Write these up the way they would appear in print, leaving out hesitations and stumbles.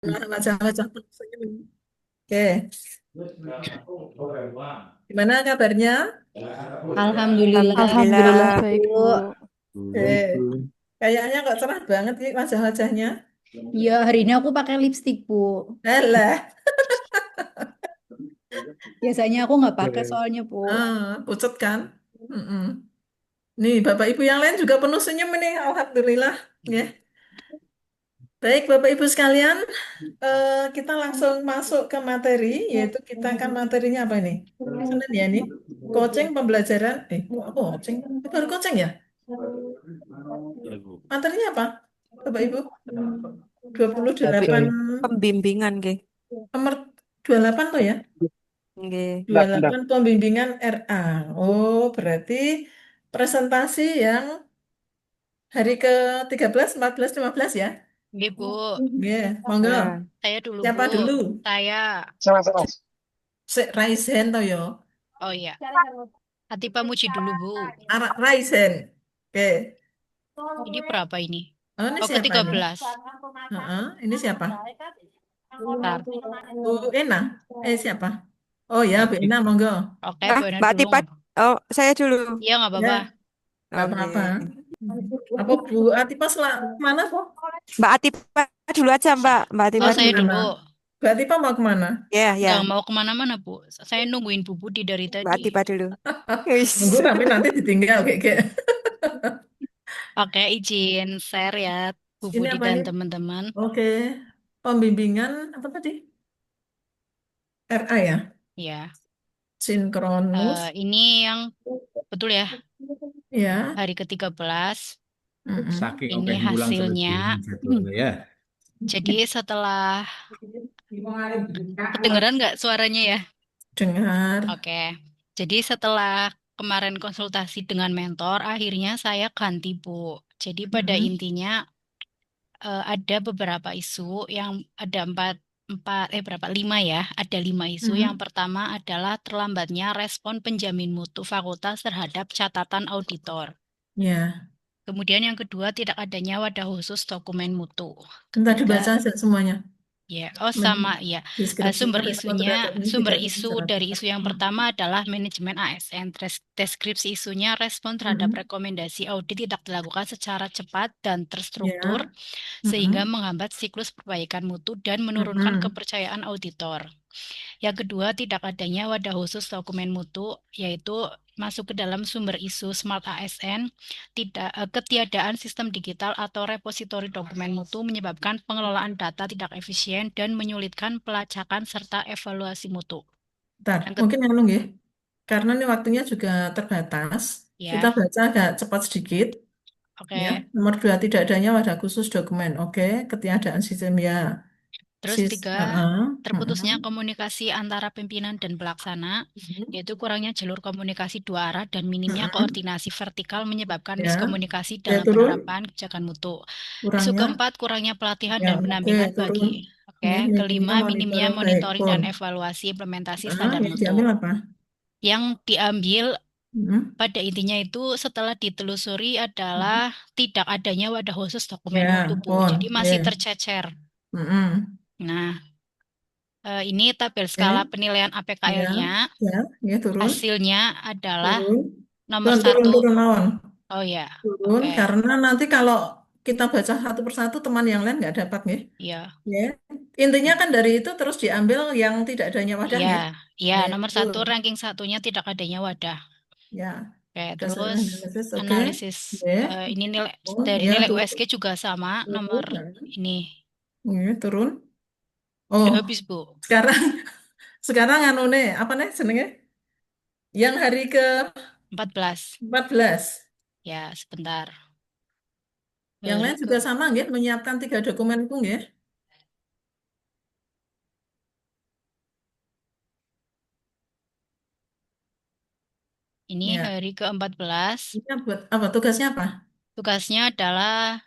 Nah, wajah-wajah senyum. Oke, gimana kabarnya? Alhamdulillah, Alhamdulillah Alhamdulillah, baik Bu. Bu. Oke, kayaknya kok cerah banget nih wajah-wajahnya. Ya, hari ini aku pakai lipstik, Bu. Alah, Biasanya aku nggak pakai soalnya, Bu. pucet kan? Mm-mm. Nih, Bapak Ibu yang lain juga penuh senyum ini, Alhamdulillah. Ya. Baik, Bapak Ibu sekalian, kita langsung masuk ke materi, yaitu kita akan materinya apa ini? Senin ya ini, coaching pembelajaran. Kok aku coaching? Itu baru coaching ya? Materinya apa, Bapak Ibu? Bi- 28 Pembimbingan nggih. nomor 28 tuh ya? Nggih. 28 pembimbingan RA. Oh, berarti presentasi yang hari ke 13, 14, 15 ya? Nggih, Bu. Iya, monggo. Ya. Saya dulu, Bu. Siapa dulu? Saya. Raisen toh yo. Oh iya. Hatipa Muji dulu, Bu. Raisen. Oke. Ini berapa ini? Oh, ini Oh, ke siapa ini? 13. Heeh, ini siapa? Bentar. Bu Ena. Siapa? Oh ya, Bu Ena, monggo. Oke, Bu Ah, Ena Mbak dulu. Tipat. Oh, saya dulu. Iya, nggak apa-apa. Ya, nggak apa-apa. Oke. Apa Bu Atipa mana kok? Mbak Atipat dulu aja, Mbak. Mbak Oh, Oh, Atipat saya dulu. gimana? dulu. Bu Atipa mau kemana? Ya, Nggak ya. mau kemana-mana, Bu. Saya nungguin Bu Budi dari Mbak tadi. Atipat dulu. Wis. Nunggu tapi nanti ditinggal kayak. Oke, izin share ya, Bu Ini Budi apa dan ini? teman-teman. Oke. Pembimbingan apa tadi? RA ya? Ya, Sinkronus. ini yang betul ya, Ya. hari ke-13. Mm-mm. Ini hasilnya. Jadi setelah kedengeran nggak suaranya ya? Dengar. Oke, jadi setelah kemarin konsultasi dengan mentor, akhirnya saya ganti, Bu. Jadi pada Mm-mm. intinya ada beberapa isu yang ada empat berapa lima ya? Ada 5 isu. Yang Mm-mm. pertama adalah terlambatnya respon penjamin mutu fakultas terhadap catatan auditor. Ya. Kemudian yang kedua tidak adanya wadah khusus dokumen mutu. Minta Ketiga, dibaca aja semuanya. ya, oh sama ya. Sumber Deskripsinya respon isunya, terhadap ini sumber tidak isu secara. dari isu yang pertama adalah manajemen ASN. Deskripsi isunya respon terhadap Mm-mm. rekomendasi audit tidak dilakukan secara cepat dan terstruktur Ya. sehingga Mm-mm. menghambat siklus perbaikan mutu dan menurunkan Mm-mm. kepercayaan auditor. Yang kedua, tidak adanya wadah khusus dokumen mutu, yaitu masuk ke dalam sumber isu Smart ASN, ketiadaan sistem digital atau repositori dokumen mutu menyebabkan pengelolaan data tidak efisien dan menyulitkan pelacakan serta evaluasi mutu. Bentar, Yang mungkin yang ya. Karena ini waktunya juga terbatas. Kita ya, baca agak cepat sedikit. Ya. oke. Nomor 2, tidak adanya wadah khusus dokumen. Oke. Ketiadaan sistem ya. Terus tiga, terputusnya Mm-mm. komunikasi antara pimpinan dan pelaksana, Mm-mm. yaitu kurangnya jalur komunikasi dua arah dan minimnya Mm-mm. koordinasi vertikal menyebabkan Ya. miskomunikasi Oke, dalam turun. penerapan kebijakan mutu. Isu Kurangnya. keempat, kurangnya pelatihan Ya, dan oke, pendampingan turun. bagi. Oke, Ya, minimnya kelima, minimnya monitoring baik monitoring pun. dan evaluasi implementasi standar Yang mutu. diambil apa? Yang diambil Mm-mm. pada intinya itu setelah ditelusuri adalah tidak adanya wadah khusus dokumen mutu, Ya, Bu. Jadi pun. masih Ya. tercecer. Mm-mm. Nah, ini tabel skala Oke. penilaian Ya, APKL-nya. ya, ya turun. Hasilnya adalah Turun. nomor Turun, satu. turun, lawan. Oh ya, Turun, oke. karena nanti kalau kita baca satu persatu teman yang lain nggak dapat nih. Ya, Ya. Intinya kan dari itu terus diambil yang tidak adanya wadah ya, ya. ya. Ya, Nomor itu. satu ranking satunya tidak adanya wadah. Ya, Oke, berdasarkan terus analisis, oke. analisis Ya, ini nilai oh, dari ya nilai turun, USG juga sama. Nomor turun. ini Ya, turun. udah Oh, habis, Bu. sekarang sekarang anu nih, apa nih senengnya? Yang hari ke 14. 14. Ya, sebentar. Yang Hari lain ke juga sama nggih, menyiapkan 3 dokumen itu nggih. ini Ya, hari ke-14. ini buat apa? Tugasnya apa? Tugasnya adalah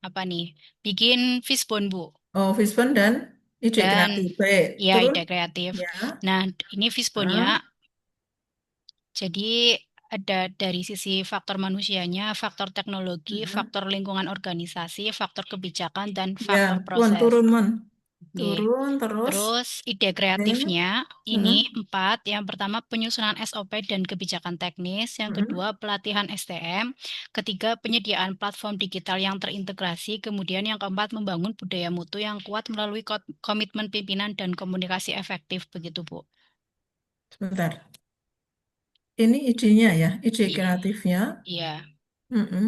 apa nih? Bikin fishbone, Bu. Oh, Fishbone dan ide Dan kreatif. Baik, ya turun. ide kreatif. Ya. Nah, ini fishbone-nya. Ah, Jadi ada dari sisi faktor manusianya, faktor teknologi, ah. faktor lingkungan organisasi, faktor kebijakan, dan Ya, faktor pun proses. turun mon. Nggih. Turun terus. Terus ide Oke. kreatifnya ini Mm-mm. 4. Yang pertama penyusunan SOP dan kebijakan teknis. Yang kedua Mm-mm. pelatihan STM. Ketiga penyediaan platform digital yang terintegrasi. Kemudian yang keempat membangun budaya mutu yang kuat melalui komitmen pimpinan dan komunikasi efektif begitu Bu. Sebentar. Ini idenya ya, ide I- kreatifnya. Iya. Mm-mm.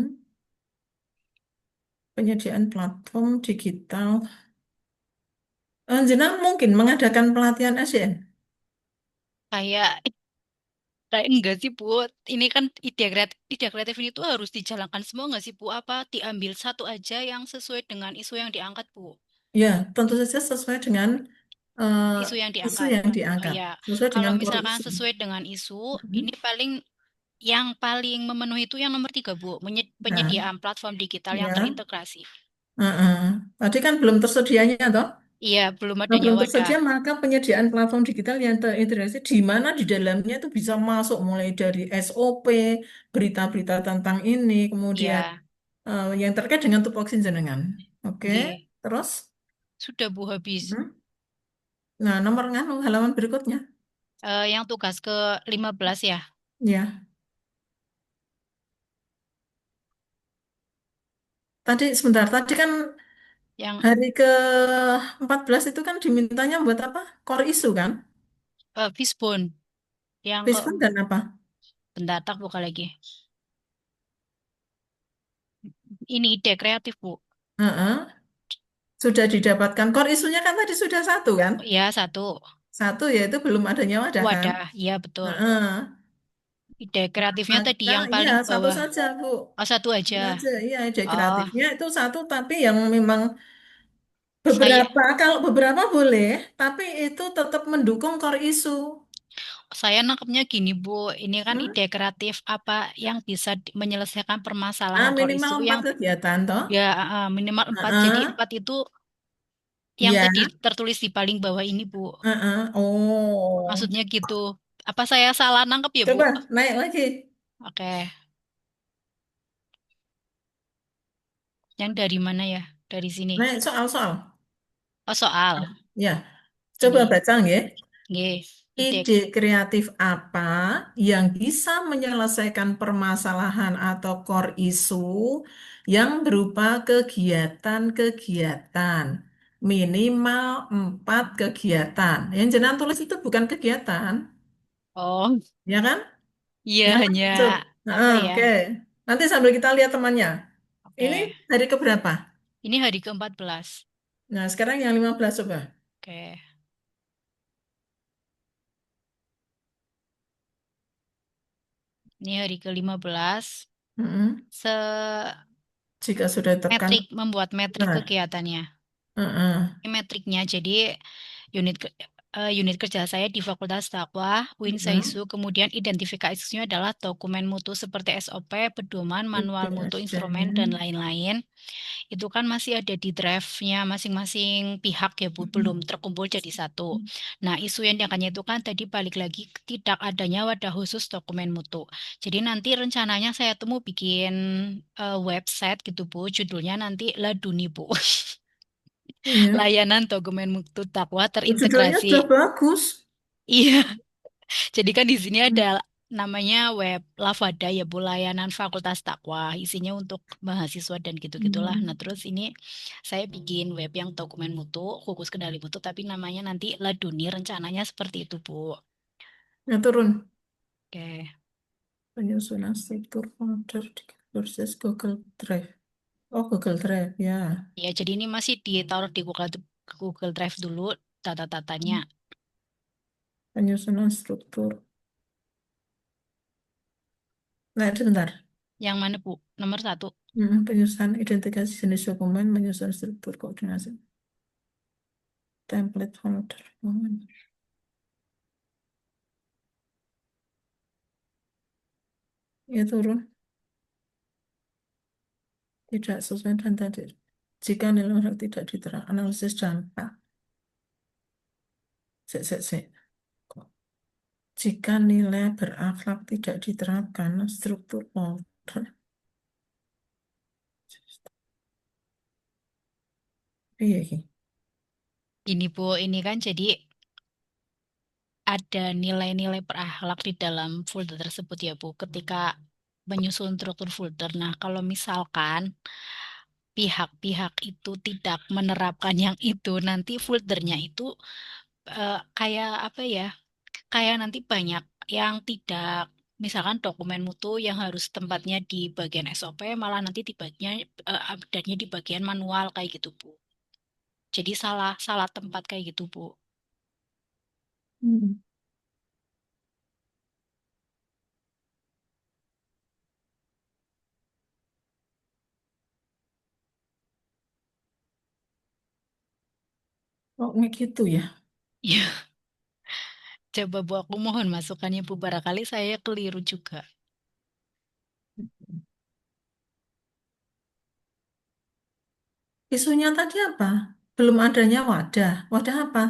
Penyediaan platform digital. Jenengan mungkin mengadakan pelatihan SDM. Kayak kayak enggak sih Bu. Ini kan ide kreatif ini tuh harus dijalankan semua enggak sih Bu? Apa diambil satu aja yang sesuai dengan isu yang diangkat Bu? Ya, tentu saja sesuai dengan eh, Isu yang isu diangkat. yang Oh diangkat. ya, Sesuai kalau dengan core misalkan isu. sesuai dengan isu, ini Mm-mm. yang paling memenuhi itu yang nomor 3 Bu, Nah, penyediaan platform digital yang ya. terintegrasi. Heeh. Tadi kan belum tersedianya toh. Iya, belum Nah, adanya belum wadah. tersedia maka penyediaan platform digital yang terintegrasi di mana di dalamnya itu bisa masuk mulai dari SOP, berita-berita tentang ini, kemudian Iya, yang terkait dengan tupoksi jenengan. Oke, nggih. terus, Sudah Bu habis. hmm. Nah, nomor nganu halaman berikutnya. Yang tugas ke-15 ya, Ya, tadi sebentar, tadi kan yang hari ke-14 itu kan dimintanya buat apa? Core issue kan? Fishbone, yang ke Fishbone dan apa? bentar tak buka lagi. Ini ide kreatif Bu. Heeh. Sudah didapatkan. Core isunya kan tadi sudah satu kan? Iya, satu Satu yaitu belum adanya wadah kan? wadah. Iya, betul. Heeh. Ide kreatifnya tadi Maka yang iya paling satu bawah. saja Bu. Oh, satu aja. Satu aja. Iya ide Oh, kreatifnya itu satu tapi yang memang saya beberapa kalau beberapa boleh tapi itu tetap mendukung core isu. Saya nangkepnya gini, Bu. Ini kan Hmm? ide kreatif apa yang bisa menyelesaikan Ah, permasalahan core minimal isu empat yang kegiatan toh. ya minimal 4. Jadi Heeh. 4 itu yang Iya. tadi tertulis di paling bawah ini, Bu. Heeh. Oh. Maksudnya gitu. Apa saya salah nangkep ya, Bu? Coba naik lagi. Oke. Yang dari mana ya? Dari sini. Naik soal-soal. Oh, soal. Ya, coba Ini. baca nggih. Nggih. Ide. Ide kreatif apa yang bisa menyelesaikan permasalahan atau core isu yang berupa kegiatan-kegiatan. Minimal 4 kegiatan. Yang jenengan tulis itu bukan kegiatan, Oh, ya kan? iya Ya kan? hanya Cuk. apa Heeh, ya? oke. Nanti sambil kita lihat temannya. Ini Oke. hari keberapa? Ini hari ke-14. Nah, sekarang yang 15 coba. Oke. Ini hari ke-15. Mm-mm. Se Jika sudah tekan, membuat metrik benar. kegiatannya. Heeh. Ini metriknya, jadi unit unit kerja saya di Fakultas Dakwah, UIN Mm-mm. Saisu, kemudian identifikasi isunya adalah dokumen mutu seperti SOP, pedoman, manual Ide mutu, instrumen, dan SDM. lain-lain. Itu kan masih ada di draftnya masing-masing pihak ya Bu, belum Mm-mm. terkumpul jadi satu. Nah, isu yang diangkatnya itu kan tadi balik lagi tidak adanya wadah khusus dokumen mutu. Jadi nanti rencananya saya tuh mau bikin website gitu Bu, judulnya nanti Laduni Bu. Iya. Layanan dokumen mutu takwa Judulnya terintegrasi. sudah bagus. Iya, jadi kan di sini ada Hmm. namanya web Lavada ya Bu, layanan Fakultas Takwa. Isinya untuk mahasiswa dan gitu-gitulah. Nah, Hmm. terus ini saya bikin web yang dokumen mutu, khusus kendali mutu, tapi namanya nanti Laduni, rencananya seperti itu Bu. Ya, turun. Oke. Penyusunan struktur folder di versus Google Drive. Oh, Google Drive, ya. Ya, jadi ini masih ditaruh di Google Drive dulu data-datanya. Penyusunan struktur. Nah, sebentar. Yang mana Bu? Nomor 1. Penyusunan identifikasi jenis dokumen, menyusun struktur koordinasi. Template folder. Ya, turun. Tidak sesuai dan tadi. Jika nilai tidak diterang, analisis dampak. Sek, sek, sek. Jika nilai berakhlak tidak diterapkan, struktur folder. Iya, iki. Ini Bu, ini kan jadi ada nilai-nilai berakhlak di dalam folder tersebut ya Bu, ketika menyusun struktur folder. Nah, kalau misalkan pihak-pihak itu tidak menerapkan yang itu, nanti foldernya itu kayak apa ya? Kayak nanti banyak yang tidak, misalkan dokumen mutu yang harus tempatnya di bagian SOP, malah nanti update-nya di bagian manual kayak gitu Bu. Jadi salah salah tempat kayak gitu Bu. Hmm. Oh, gitu ya. Iya, coba Bu, aku mohon masukannya Bu, barangkali saya keliru juga. Isunya tadi apa? Belum adanya wadah. Wadah apa?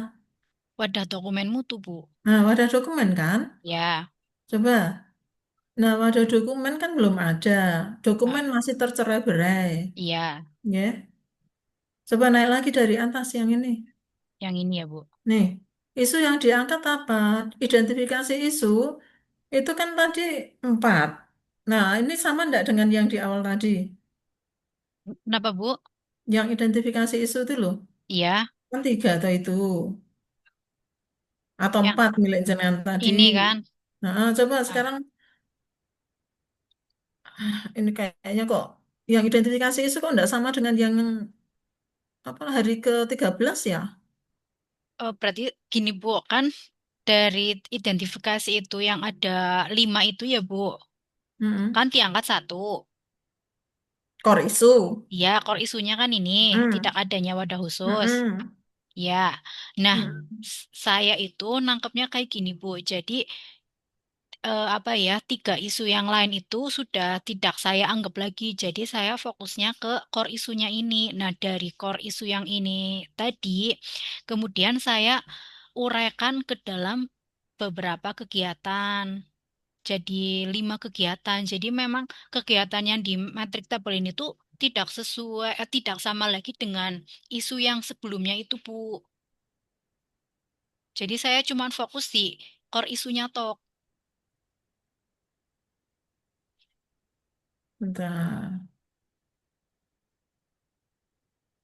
Wadah dokumen mutu Bu. Nah, wadah dokumen kan? Ya, Coba. Nah, wadah dokumen kan belum ada. ah, Dokumen masih tercerai-berai. iya, Ya. Coba naik lagi dari atas yang ini. yang ini ya Bu. Nih, isu yang diangkat apa? Identifikasi isu itu kan tadi 4. Nah, ini sama enggak dengan yang di awal tadi? Kenapa Bu? Yang identifikasi isu itu loh. Iya, Kan 3 atau itu. Atau yang 4 milik jenengan tadi. ini kan. Nah, coba Ah, sekarang ini kayaknya kok yang identifikasi isu kok enggak sama dengan yang apa hari ke-13 ya? berarti gini Bu, kan dari identifikasi itu yang ada 5 itu ya Bu, Mm-mm. kan diangkat satu. Core isu. Ya, core isunya kan ini tidak Mm. adanya wadah khusus. Mm-mm. Ya, nah Mm. saya itu nangkepnya kayak gini Bu. Jadi apa ya, 3 isu yang lain itu sudah tidak saya anggap lagi. Jadi saya fokusnya ke core isunya ini. Nah, dari core isu yang ini tadi, kemudian saya uraikan ke dalam beberapa kegiatan. Jadi 5 kegiatan. Jadi memang kegiatan yang di metrik tabel ini tuh tidak sesuai, tidak sama lagi dengan isu yang sebelumnya itu, Bu. Jadi saya cuma fokus di core isunya tok. Bentar.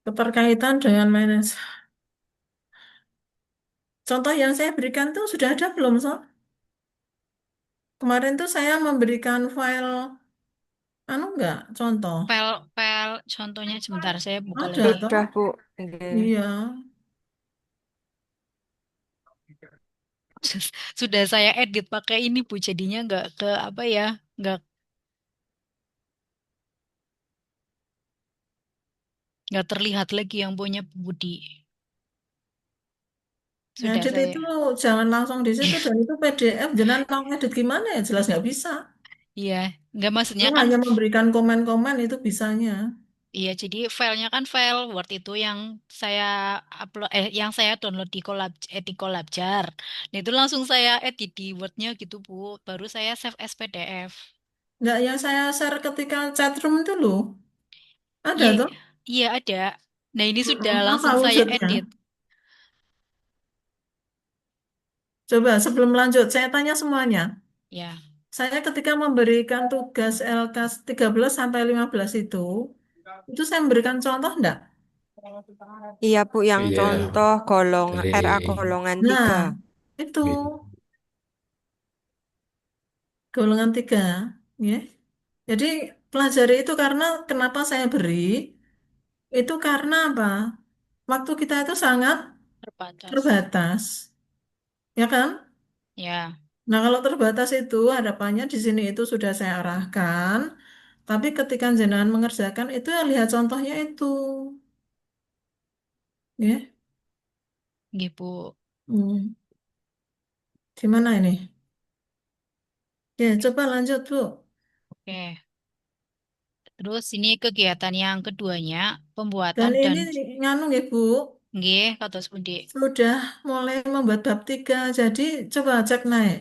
Keterkaitan dengan manajemen. Contoh yang saya berikan tuh sudah ada belum, so? Kemarin tuh saya memberikan file, anu enggak, contoh. Pel contohnya sebentar saya buka Ada lagi. toh? Sudah, Bu. Oke. Iya. Sudah saya edit pakai ini Bu, jadinya nggak ke apa ya, nggak nggak terlihat lagi yang punya Bu Budi. Sudah Ngedit saya. itu jangan langsung di situ dan itu PDF. Jangan mau ngedit gimana ya? Jelas nggak bisa. Iya, nggak maksudnya Lu kan. hanya memberikan komen-komen itu bisanya. Iya, jadi filenya kan file Word itu yang saya upload, yang saya download di Collabjar. Nah, itu langsung saya edit di Word-nya gitu, Bu. Baru saya save as PDF. Nggak yang saya share ketika chatroom itu loh. Ada Iya, tuh. iya ada. Nah, ini sudah Mm-mm. Apa langsung saya wujudnya? edit. Coba sebelum lanjut, saya tanya semuanya. Ya, Saya ketika memberikan tugas LK 13 sampai 15 itu saya memberikan contoh enggak? Iya, Bu, yang Iya, contoh dari RA golongan Nah, 3. itu iya. golongan 3, ya. Jadi pelajari itu karena kenapa saya beri, itu karena apa? Waktu kita itu sangat terbatas. terbatas, ya kan? Ya, Nah, kalau terbatas itu harapannya di sini itu sudah saya arahkan, tapi ketika jenengan mengerjakan itu ya lihat contohnya itu, ya. gitu. Hmm. Gimana ini? Ya, coba lanjut, Bu. Oke. Terus ini kegiatan yang keduanya, Dan pembuatan dan ini nganu ya, Bu, nggih kados pundi. sudah mulai membuat bab 3, jadi coba cek naik.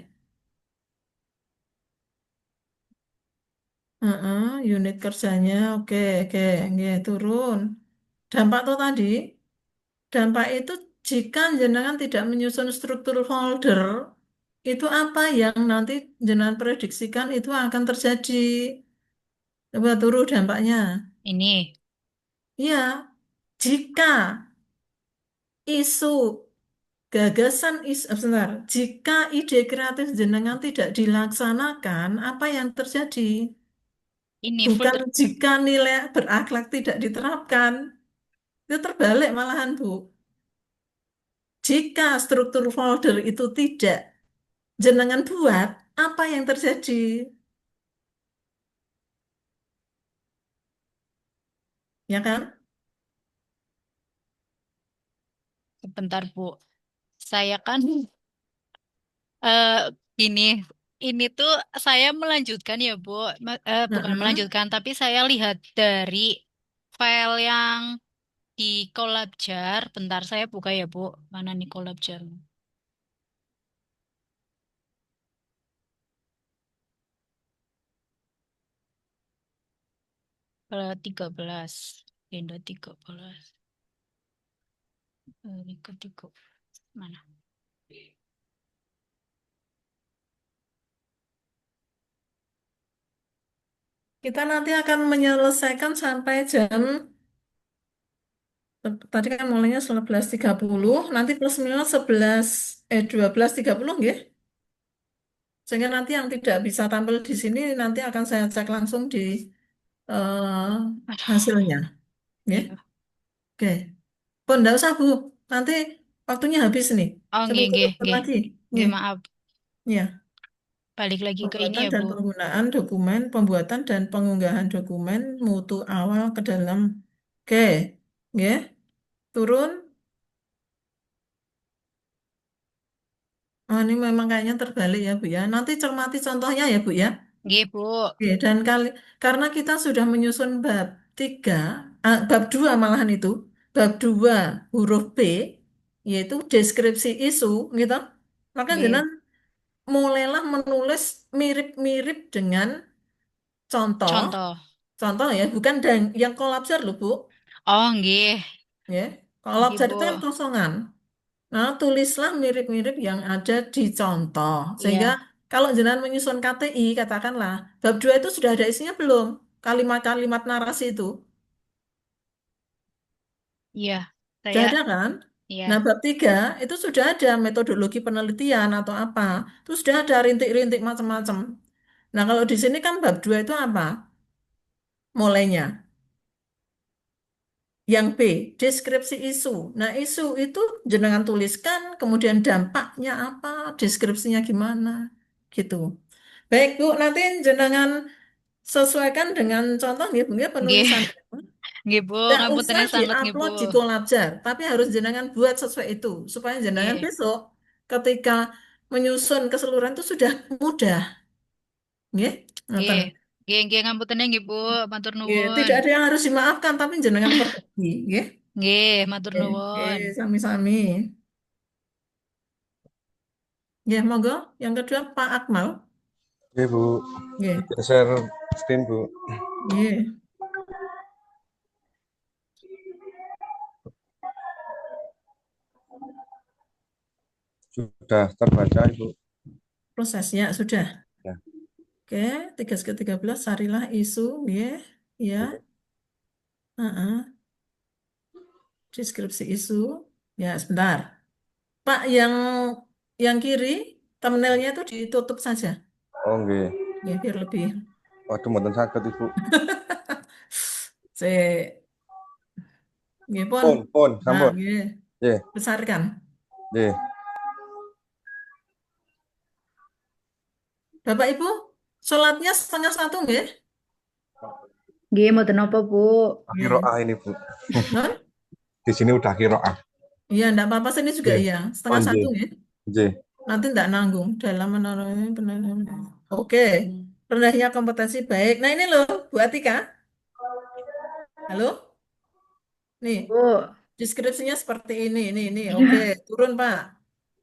Heeh, unit kerjanya, oke, oke, nggih, turun. Dampak tuh tadi, dampak itu jika jenengan tidak menyusun struktur folder, itu apa yang nanti jenengan prediksikan itu akan terjadi? Coba turu dampaknya. Ini. Iya, jika isu gagasan sebentar, jika ide kreatif jenengan tidak dilaksanakan, apa yang terjadi? Ini Bukan folder. jika nilai berakhlak tidak diterapkan, itu terbalik malahan, Bu. Jika struktur folder itu tidak jenengan buat, apa yang terjadi? Ya kan? Sebentar, Bu. Saya kan eh gini, ini tuh saya melanjutkan ya, Bu. Bukan Heeh. melanjutkan, tapi saya lihat dari file yang di Collabjar. Bentar, saya buka ya, Bu. Mana nih Collabjar? 13. Agenda 13. Tiga. Mana? Kita nanti akan menyelesaikan sampai jam, tadi kan mulainya 11.30, nanti plus minus 12.30 nggih. Sehingga nanti yang tidak bisa tampil di sini nanti akan saya cek langsung di eh, Aduh, hasilnya. Nggih. iya. Oke. Oh, enggak usah, Bu. Nanti waktunya habis nih. Oh, Coba nggih, nggih, ikut nggih. lagi. Nggih, Nggih. maaf. Ya. Balik lagi ke ini Pembuatan ya, dan Bu. penggunaan dokumen, pembuatan dan pengunggahan dokumen mutu awal ke dalam. Oke. Nggih. Turun. Oh, ini memang kayaknya terbalik ya, Bu ya. Nanti cermati contohnya ya, Bu ya. Nggih, Bu. Oke, dan karena kita sudah menyusun bab 3, bab 2 malahan itu, bab 2 huruf B, yaitu deskripsi isu, gitu. Maka Nggih. jenengan mulailah menulis mirip-mirip dengan contoh, Contoh. contoh ya, bukan yang kolapsir loh, Bu. Oh, nggih. Ya, Nggih, kolapsir Bu. itu kan kosongan. Nah, tulislah mirip-mirip yang ada di contoh. Sehingga Iya, kalau jenengan menyusun KTI, katakanlah, bab 2 itu sudah ada isinya belum? Kalimat-kalimat narasi itu. iya. Sudah Saya, ada kan? iya, Nah, bab 3 itu sudah ada metodologi penelitian atau apa. Itu sudah ada rintik-rintik macam-macam. Nah, kalau di sini kan bab 2 itu apa? Mulainya. Yang B, deskripsi isu. Nah, isu itu jenengan tuliskan, kemudian dampaknya apa, deskripsinya gimana, gitu. Baik, Bu, nanti jenengan sesuaikan dengan contoh ya, Bu, ya, nggih, penulisan. nggih, Bu. Tidak usah Ngapunten sangat nggih, Bu. diupload di Collabjar, tapi harus jenengan buat sesuai itu, supaya jenengan Nggih, besok ketika menyusun keseluruhan itu sudah mudah. Nggih, nggih. ngoten. Nggih, nggih, ngapunten nggih, Bu. Matur Nggih, nuwun. tidak ada yang harus dimaafkan, tapi jenengan perbaiki. Nggih, Nggih, matur nggih, nuwun. nggih, sami-sami. Ya, monggo. Yang kedua, Pak Akmal. Oke, Bu. Ya, Geser screen, Bu. ya, Sudah terbaca, Ibu. prosesnya sudah. Ya. Oke, 13 carilah isu. Ya, ya. Heeh. Deskripsi isu. Ya, sebentar. Pak, yang kiri, thumbnailnya itu ditutup saja. Oh, nggih. Ya, biar lebih. Waduh, mboten saged, Ibu. Saya, ya pun. Pun, Nah, sampun. ya, Nggih, besarkan. nggih. Bapak Ibu, sholatnya setengah satu, nggih? Nggih, mboten napa, Bu. Ya. Kiroah ini, Bu. Non? Di sini udah kiroah. Iya, enggak apa-apa, sini juga Nggih. iya. Oh, Setengah satu, nggih. nggih? Nggih. Nanti tidak nanggung dalam menurut Oke, rendahnya kompetensi baik. Nah ini loh, Bu Atika. Halo, nih Bu. deskripsinya seperti ini. Oke, turun Pak.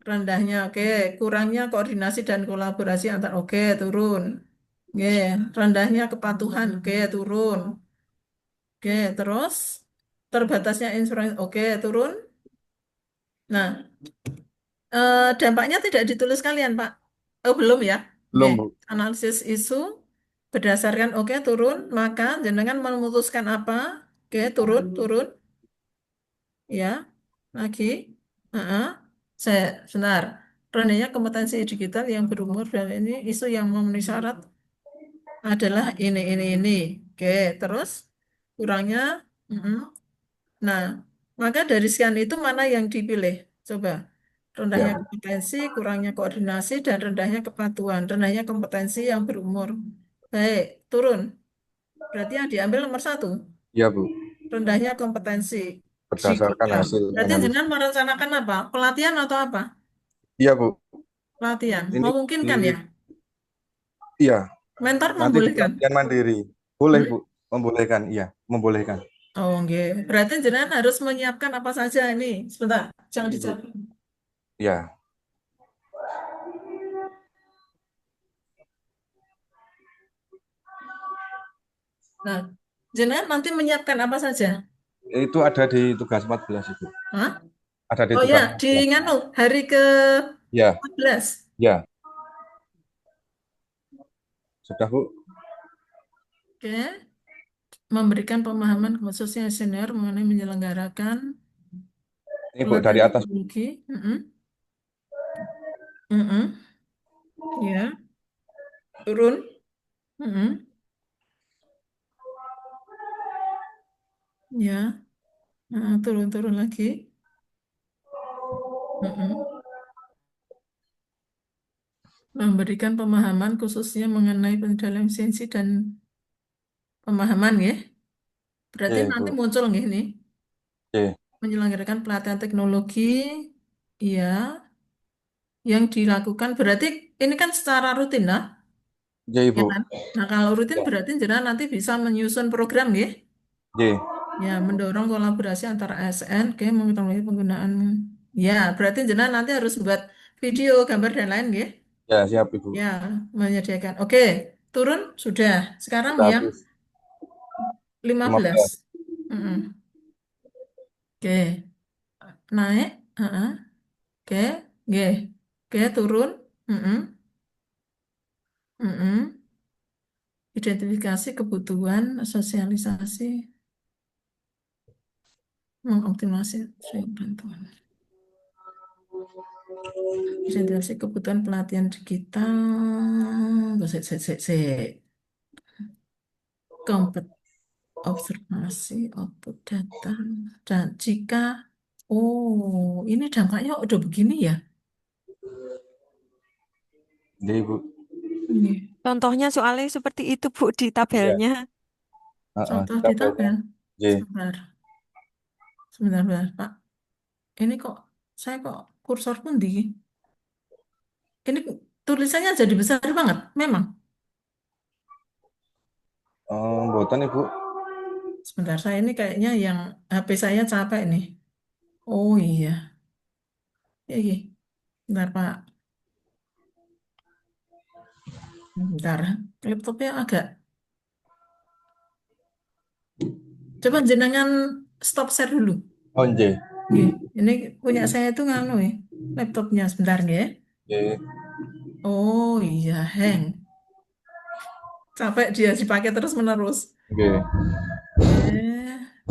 Rendahnya, oke. Kurangnya koordinasi dan kolaborasi antar, oke, turun. Oke, rendahnya kepatuhan, oke, turun. Oke, terus terbatasnya insuransi, oke, turun. Nah, dampaknya tidak ditulis kalian, Pak. Oh, belum ya? Oke. Belum, Bu. Analisis isu berdasarkan oke turun, maka jenengan memutuskan apa? Oke, turun, turun. Ya, lagi. Heeh. Saya, sebentar. Rendahnya kompetensi digital yang berumur dan ini isu yang memenuhi syarat adalah ini. Oke, terus kurangnya. Mm-mm. Nah, maka dari sekian itu mana yang dipilih? Coba. Ya, Rendahnya Bu. kompetensi, kurangnya koordinasi, dan rendahnya kepatuhan. Rendahnya kompetensi yang berumur. Baik, turun. Berarti yang diambil nomor satu. Ya, Bu. Rendahnya kompetensi Berdasarkan digital. hasil Berarti analisis. jenengan merencanakan apa? Pelatihan atau apa? Iya, Bu. Pelatihan. Ini di, Memungkinkan ya? iya, Mentor nanti di membolehkan? pelatihan mandiri. Boleh, Hmm? Bu. Membolehkan, iya, membolehkan. Oh, enggak. Berarti jenengan harus menyiapkan apa saja ini. Sebentar, jangan Ibu. dijawab. Iya, Nah, jenengan nanti menyiapkan apa saja? itu ada di tugas 14, Ibu. Hah? Ada di Oh ya, tugas di 14. nganu, hari ke Ya, 14. ya. Sudah, Bu. Oke. Memberikan pemahaman khususnya senior mengenai menyelenggarakan Ini, Bu, pelatihan dari atas. teknologi. Mm-mm. Ya, turun. Mm-mm. Ya, turun-turun lagi. Mm-mm. Memberikan pemahaman khususnya mengenai pengendalian lisensi dan pemahaman ya. Berarti Oke, nanti Bu. muncul nih nih Oke, menyelenggarakan pelatihan teknologi, ya, yang dilakukan berarti ini kan secara rutin lah, oke, ya Ibu. kan? Nah kalau rutin Ya, berarti jenengan nanti bisa menyusun program ya, oke. ya mendorong kolaborasi antara ASN, oke, mengetahui penggunaan, ya berarti jenengan nanti harus buat video, gambar dan lain ya, Ya, siap, Ibu. ya menyediakan. Oke, turun sudah. Sekarang Sudah yang habis. 15. 15. Mm-mm. Oke, naik, heeh. Oke, oke, oke, turun. Mm-mm. Mm-mm. Identifikasi kebutuhan, sosialisasi, mengoptimasi bantuan. Identifikasi kebutuhan pelatihan digital, kompet, observasi, output data, dan jika, oh, ini dampaknya udah begini ya? Oke, Ibu. Ini Contohnya soalnya seperti itu, Bu, di Ya, tabelnya. contoh di di tabelnya. tabel. Oke. Sebentar, sebentar, Pak. Ini kok, saya kok kursor pun di, ini tulisannya jadi besar banget, memang. Mboten, Ibu. Sebentar, saya ini kayaknya yang HP saya capek nih. Oh iya, iya, iya. Bentar Pak, bentar. Laptopnya agak. Coba jenengan stop share dulu. Oh, nggih. Nggih, ini punya saya itu nganu ya, laptopnya sebentar nggih. Nggih. Oh iya, hang. Capek dia dipakai terus menerus. Nggih.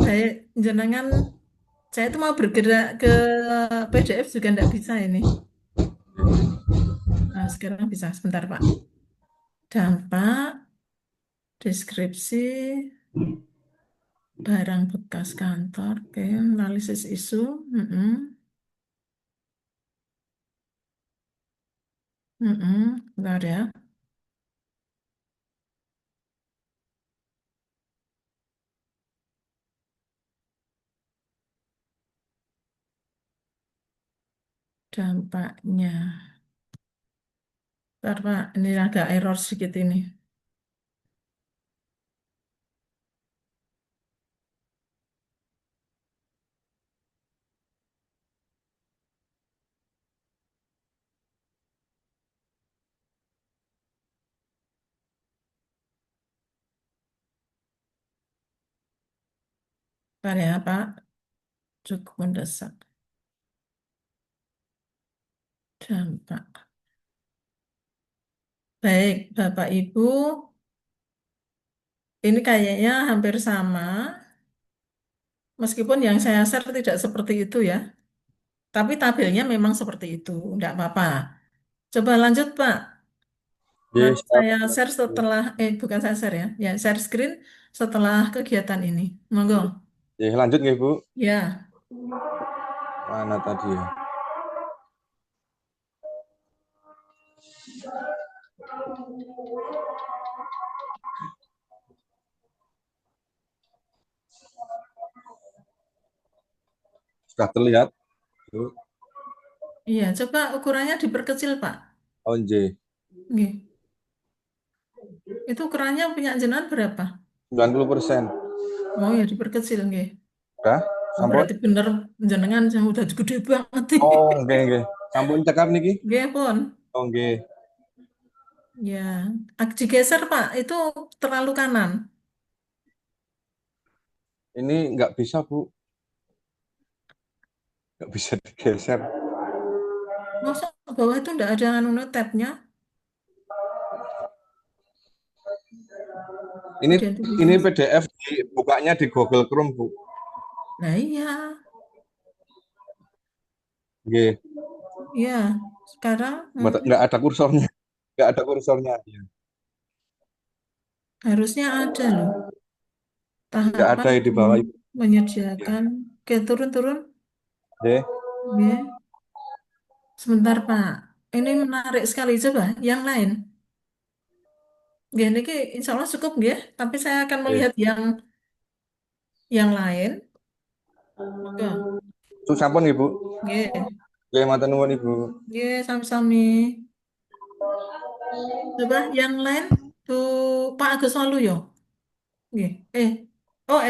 Baik, jenengan. Saya itu mau bergerak ke PDF juga nggak bisa ini. Nah, sekarang bisa. Sebentar Pak. Dampak, deskripsi, barang bekas kantor, oke, analisis isu, mm-mm, bentar ya, dampaknya. Bentar Pak, ini agak error sedikit ini. Bentar ya Pak, cukup mendesak. dampak. Baik, Bapak Ibu, ini kayaknya hampir sama, meskipun yang saya share tidak seperti itu ya. Tapi tabelnya memang seperti itu, enggak apa-apa. Coba lanjut, Pak. J, Nanti siap. saya share setelah, bukan saya share ya, ya share screen setelah kegiatan ini. Monggo. J, lanjut nggih, Bu. Ya, Mana tadi ya? Sudah terlihat, Bu. iya. Coba ukurannya diperkecil, Pak. Oh, J. Nggih. Itu ukurannya punya jenengan berapa? 90%. Oh ya, diperkecil, nggih. Udah? Oh, Sampun? berarti bener jenengan yang udah gede banget. Oh, nggih. Sampun cekap niki? Nggih, pun. Oh, nggih. Ya, digeser, Pak. Itu terlalu kanan. Ini nggak bisa, Bu. Nggak bisa digeser. Masa bawah itu enggak ada anu tab-nya? Ini Identifikasi. PDF bukanya di Google Chrome, Bu. Nah, iya. Nggih. Iya. Sekarang Nggak ada kursornya. Nggak ada kursornya. Iya. harusnya ada loh. Nggak ada Tahapan di bawah, Ibu. Ya. menyediakan. Oke, turun-turun. J. Ya. Sebentar, Pak. Ini menarik sekali. Coba yang lain. Ya, ini insya Allah cukup ya. Tapi saya akan J. melihat yang lain. Monggo. Sampun, Ibu. Ya, Nggih, matur nuwun, Ibu. ya, sami-sami. Coba yang lain tuh Pak Agus Waluyo. Ya.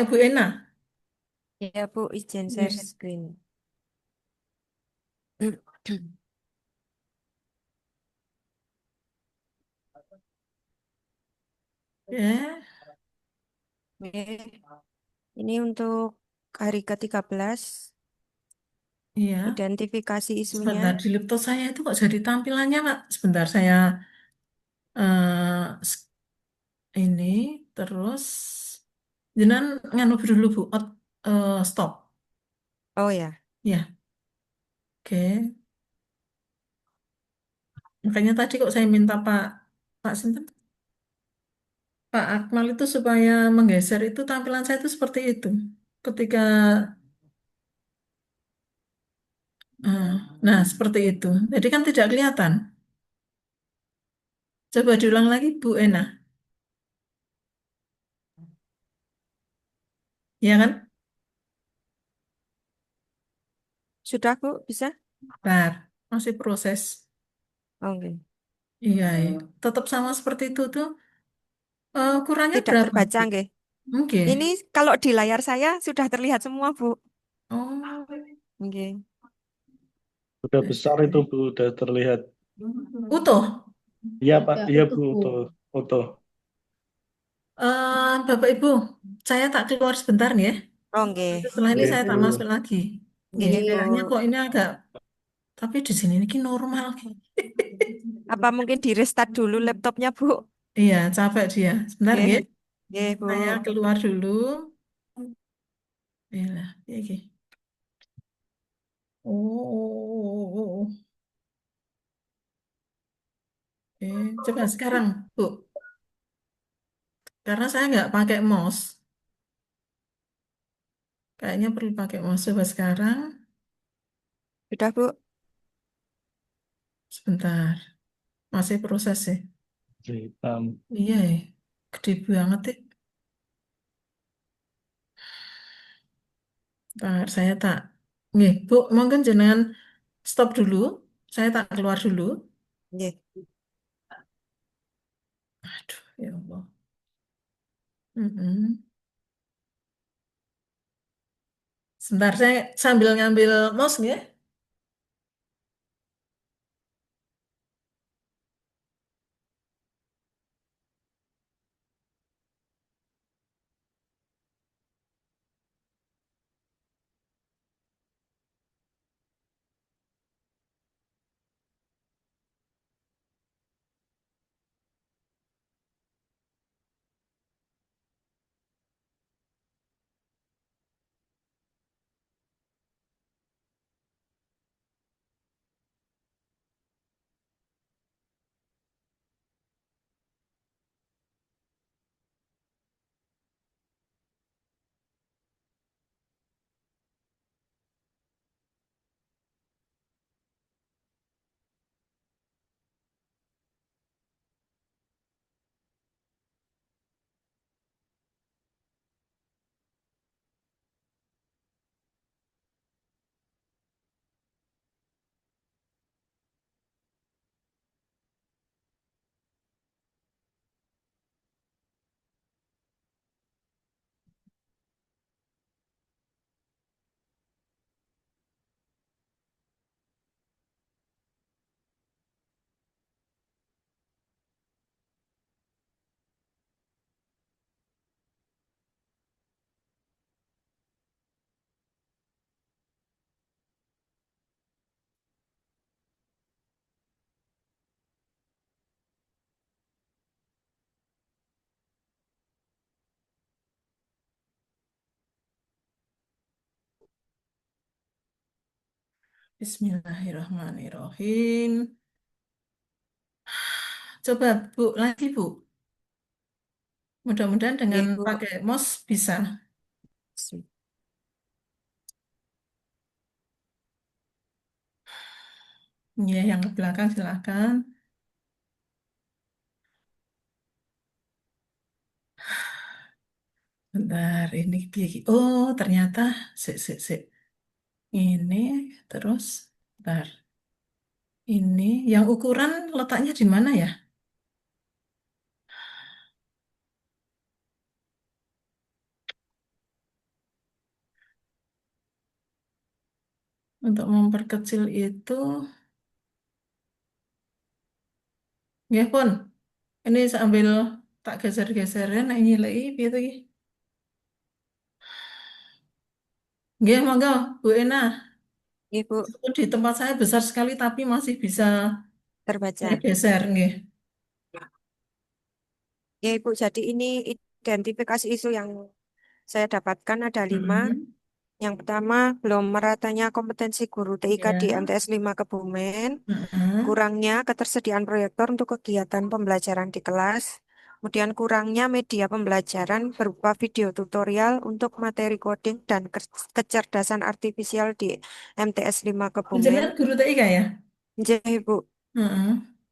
Bu Ena. Ya, Bu, izin share Ya. screen. Ya, Oke. Ini untuk hari ke-13, iya. identifikasi isunya. Sebentar di laptop saya itu kok jadi tampilannya, Pak. Sebentar saya ini terus jenengan nganu dulu Bu. Stop. Oh ya, Ya, oke. Makanya tadi kok saya minta Pak Sinten, Pak Akmal itu supaya menggeser itu tampilan saya itu seperti itu. Ketika eh, nah seperti itu. Jadi kan tidak kelihatan. Coba diulang lagi Bu Ena. Ya kan? sudah Bu, bisa? Bentar, masih proses. Oke. Iya, iya. Tetap sama seperti itu tuh. Ukurannya Tidak berapa, terbaca, Bu? nggih. Oke. Ini kalau di layar saya sudah terlihat semua, Bu. Oh, Oke. Udah besar itu Bu, udah terlihat. utuh. Iya Pak, Ya, iya utuh, Bu, Bu. foto. Bapak Ibu, saya tak keluar sebentar nih ya. Oke. Setelah ini Oke saya tak Bu. masuk lagi. Nih, Oke, Bu. kayaknya kok ini agak, tapi di sini ini normal. Apa mungkin di restart dulu laptopnya, Bu? Iya, capek dia. Sebentar Oke. ya. Oke, Bu. Saya keluar dulu. Iya, oke. Oh, oke. Coba sekarang, Bu. Karena saya nggak pakai mouse. Kayaknya perlu pakai mouse. Coba sekarang. Sudah, Bu. Sebentar. Masih proses sih. Hitam. Iya ya. Gede banget ya. Bentar, saya tak. Nih, Bu, mungkin jenengan stop dulu. Saya tak keluar dulu. Oke. Aduh, ya Allah. Mm-mm. Sebentar, saya sambil ngambil mouse ya. Bismillahirrahmanirrahim. Coba Bu, lagi Bu. Mudah-mudahan dengan Ibu. pakai mouse bisa. Ya, yang ke belakang silakan. Bentar, ini oh ternyata sik. Ini terus bentar. Ini yang ukuran letaknya di mana ya? Untuk memperkecil itu, ya pun. Ini sambil tak geser-geserin, ini lagi gitu. Nggih, monggo, Bu Ena. Ibu Di tempat saya besar sekali, tapi masih bisa saya terbaca. geser, nggih. Ya Ibu, jadi ini identifikasi isu yang saya dapatkan ada 5. Mm-mm. Yang pertama, belum meratanya kompetensi guru TIK di Ya, MTS 5 Kebumen, mm-mm. kurangnya ketersediaan proyektor untuk kegiatan pembelajaran di kelas, kemudian kurangnya media pembelajaran berupa video tutorial untuk materi coding dan kecerdasan artifisial di MTS 5 Kebumen. Jenengan guru TIK ya? Nggih, Ibu. Mm-mm.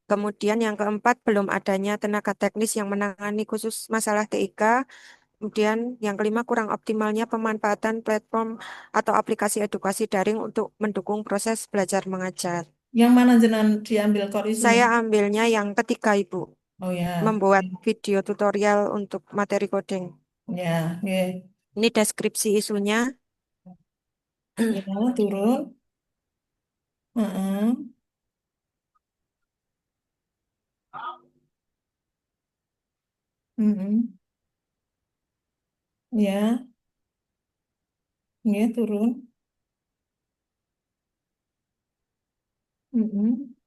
Kemudian yang keempat, belum adanya tenaga teknis yang menangani khusus masalah TIK. Kemudian yang kelima, kurang optimalnya pemanfaatan platform atau aplikasi edukasi daring untuk mendukung proses belajar mengajar. Yang mana jenengan diambil core isunya? Saya ambilnya yang ketiga, Ibu, Oh ya, membuat video tutorial untuk materi coding. ya, ya, Ini deskripsi isunya. ya, turun. Mm-mm. Mm-mm. Ya, ya, turun. Mm-mm.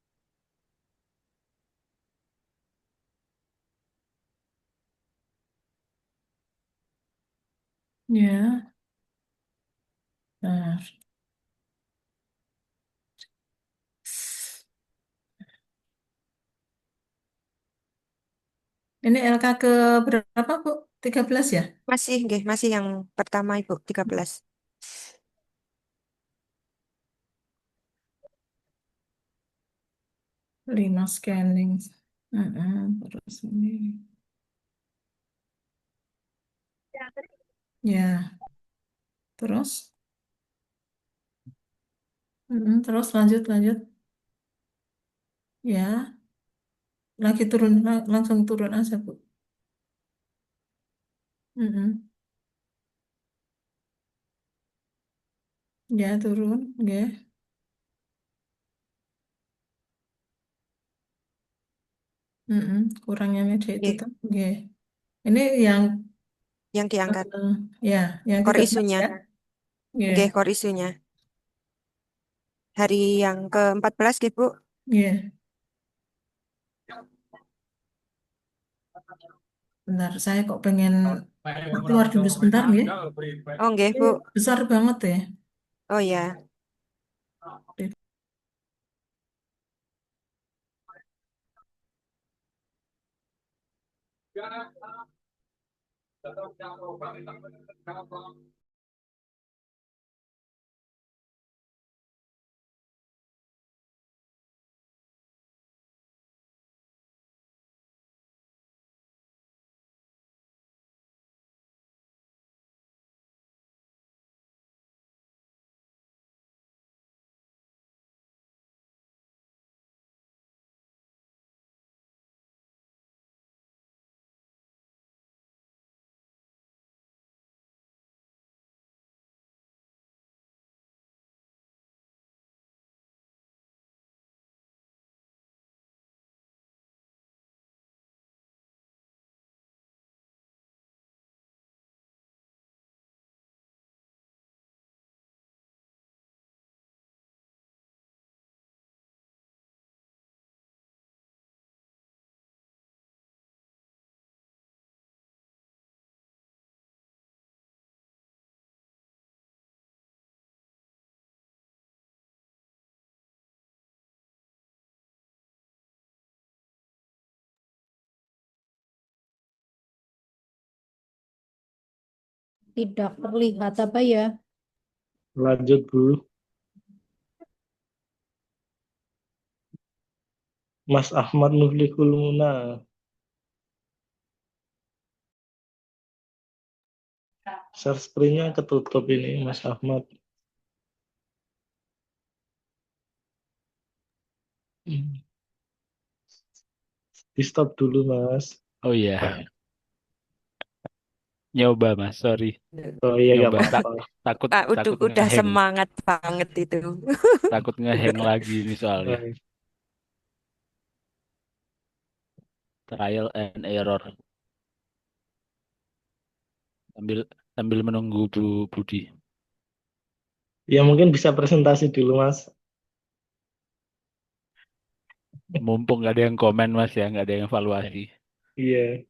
Ya, nah. Ini LK ke berapa, Bu? 13 ya? Masih, nggih, masih yang pertama, Ibu, 13. 5 scanning. Terus ini. Ya, terus. Terus lanjut. Ya, lagi turun, langsung turun aja, Bu. Mm-mm. Ya, turun. Ya. Kurangnya media itu Nggih, tuh. Ya. Ini yang yang diangkat. eh, ya, yang Core 13 isunya. ya. Ya. Nggih, core isunya. Hari yang ke-14, nggih, Bu. Ya. Bentar, saya kok pengen keluar dulu sebentar ya. Oh, nggih, Ini Bu. besar banget ya. Oh ya. Tidak terlihat apa ya? Lanjut, Bu. Mas Ahmad Muflihul Muna. Share screen-nya ketutup ini, Mas Ahmad. Di stop dulu, Mas. Oh iya, nyoba Mas, sorry. Oh iya, gak Nyoba apa-apa. takut Ah, takut udah ngehang, semangat banget itu. takut ngehang lagi ini soalnya. Baik. Trial and error. Sambil sambil menunggu Bu Budi. Ya mungkin bisa presentasi dulu, Mas. Mumpung nggak ada yang komen Mas ya, nggak ada yang evaluasi. Iya.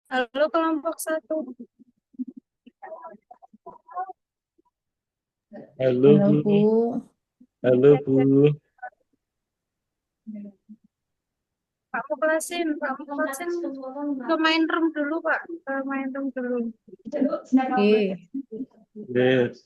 Halo kelompok 1. Halo Halo, Bu. Bu. Halo Bu. Pak Muklasin ke main room dulu Pak, ke main room dulu. Oke. Yes.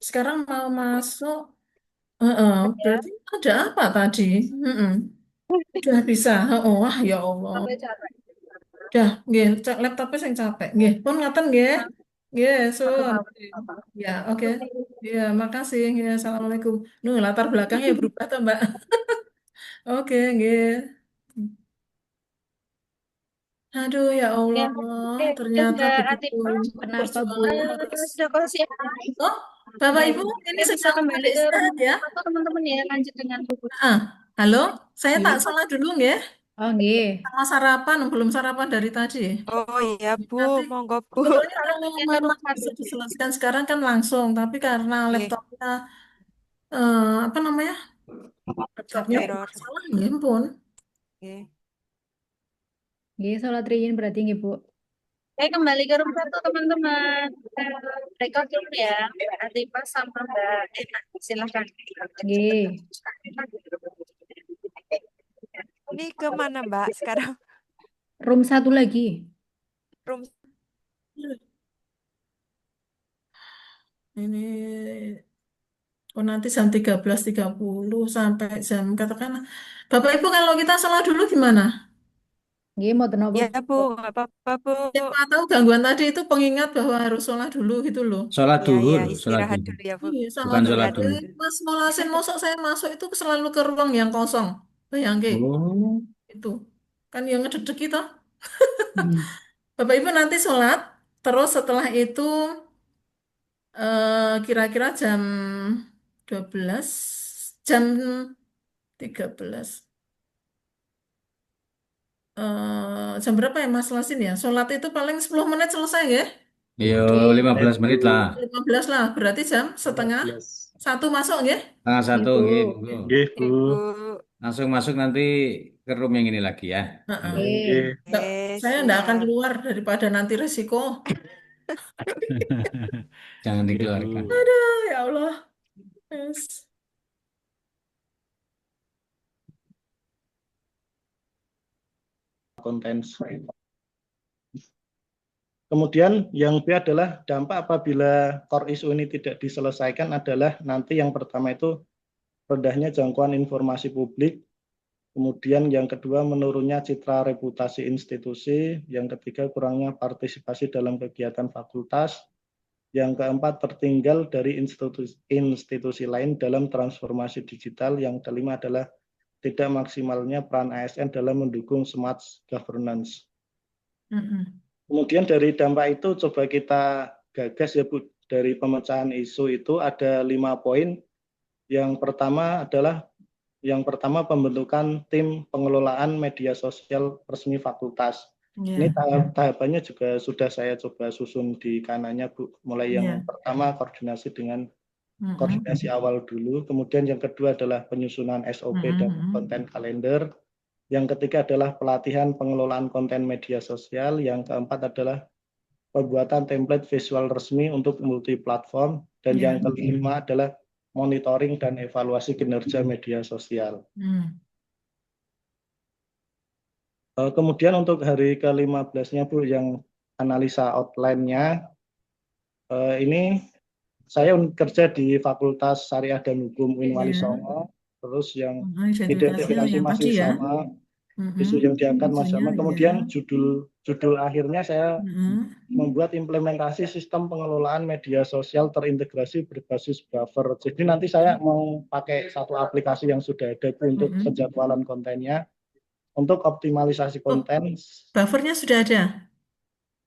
Sekarang mau masuk. Berarti ada apa tadi? Mm-mm. Udah bisa. Wah, ya Allah. Sampai capek. Udah, nggih, laptopnya sing capek. Nggih, pun ngaten nggih. Nggih, sun. Ya, oke. Ya, makasih. Ya, assalamualaikum. Latar belakangnya berubah tuh, Mbak. Oke, nggih. Aduh, ya Ya, Allah, ya ternyata Mbak begitu Atifa. Kenapa, Bu? perjuangan harus. Sudah kau siap? Oh, Bapak Ibu, ini Ya bisa sedang pada kembali ke room istirahat ya? atau teman-teman ya lanjut dengan buku. Ah, halo, saya tak Nggih. salah dulu nggih. Oh, nggih. Sama sarapan, belum sarapan dari tadi. Oh iya Bu, Nanti monggo Bu. sebetulnya kalau Sekarang ya ke room memang 1. bisa diselesaikan sekarang kan langsung, tapi karena Nggih, laptopnya apa namanya? Laptopnya error. bermasalah, ya ampun. Nggih. Nggih, sholat riyin berarti nggih, Bu. Kembali ke room 1 teman-teman. Record dulu ya. Mbak Atifa sama Mbak Ena. Silahkan. Nggih. Ini kemana Mbak sekarang? Room 1 lagi. Room Ini nanti jam 13.30 sampai jam katakan. Bapak Ibu kalau kita salah dulu gimana? Nggih, mboten napa, ya Bu. Bu, nggak apa-apa Bu. Siapa tahu gangguan tadi itu pengingat bahwa harus sholat dulu gitu loh. Sholat Ya ya, duhur, sholat istirahat duhur. dulu ya Bu. Iya, sama Bukan dulu. sholat Istirahat duhur. dulu. Mas Molasin, mosok saya masuk itu selalu ke ruang yang kosong. Bayangke, Oh, itu. Kan yang ngededek itu. hmm. Bapak Ibu nanti sholat, terus setelah itu kira-kira jam 12, jam 13. Jam berapa ya Mas Lasin ya? Sholat itu paling 10 menit selesai ya? Yo, Nggih. 15 menit lah. 15 lah, berarti jam setengah 15. satu masuk ya? Tengah Nggih, satu, Bu. nggih, monggo. Nggih Bu. Oke Bu. Langsung masuk nanti ke room yang ini lagi ya. Heeh. Nggih. Nggih. Saya enggak akan Siap. keluar daripada nanti resiko. Jangan Nggih dikeluarkan. Bu. Ya Allah. Yes. Konten. Kemudian yang B adalah dampak apabila core issue ini tidak diselesaikan adalah nanti yang pertama itu rendahnya jangkauan informasi publik, kemudian yang kedua menurunnya citra reputasi institusi, yang ketiga kurangnya partisipasi dalam kegiatan fakultas, yang keempat tertinggal dari institusi lain dalam transformasi digital, yang kelima adalah tidak maksimalnya peran ASN dalam mendukung smart governance. Kemudian dari dampak itu coba kita gagas ya Bu, dari pemecahan isu itu ada 5 poin. Yang pertama pembentukan tim pengelolaan media sosial resmi fakultas. Ini tahapannya juga sudah saya coba susun di kanannya Bu. Mulai yang pertama koordinasi dengan koordinasi awal dulu, kemudian yang kedua adalah penyusunan SOP dan konten kalender. Yang ketiga adalah pelatihan pengelolaan konten media sosial. Yang keempat adalah pembuatan template visual resmi untuk multi platform. Dan Ya. yang kelima adalah monitoring dan evaluasi kinerja media sosial. Kemudian untuk hari ke-15-nya Bu, yang analisa outline-nya, ini saya kerja di Fakultas Syariah dan Hukum UIN Wali Ya. Songo, terus yang Identifikasinya identifikasi yang masih tadi ya. sama, isu yang diangkat masih Isunya sama. ya. Kemudian judul akhirnya saya membuat implementasi sistem pengelolaan media sosial terintegrasi berbasis buffer. Jadi nanti saya mau pakai satu aplikasi yang sudah ada Bu, untuk penjadwalan kontennya, untuk optimalisasi konten. Buffernya sudah ada.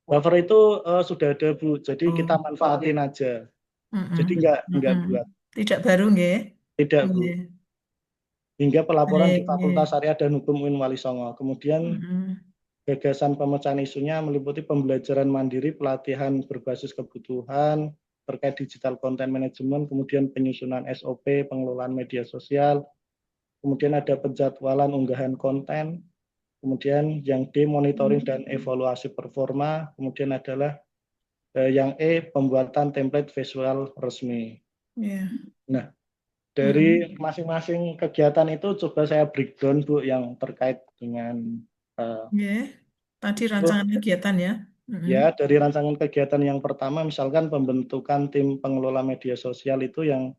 Buffer itu sudah ada Bu, jadi kita manfaatin aja. Jadi nggak buat. Tidak baru nggih. Tidak Bu. Nggih. Hingga pelaporan di Baik, Fakultas Syariah dan Hukum UIN Wali Songo. Kemudian gagasan pemecahan isunya meliputi pembelajaran mandiri, pelatihan berbasis kebutuhan terkait digital content management, kemudian penyusunan SOP, pengelolaan media sosial, kemudian ada penjadwalan unggahan konten, kemudian yang D, monitoring dan evaluasi performa, kemudian adalah yang E, pembuatan template visual resmi. Ya. Nah, dari masing-masing kegiatan itu coba saya breakdown Bu, yang terkait dengan Tadi rancangan kegiatan ya. ya, dari rancangan kegiatan yang pertama, misalkan pembentukan tim pengelola media sosial, itu yang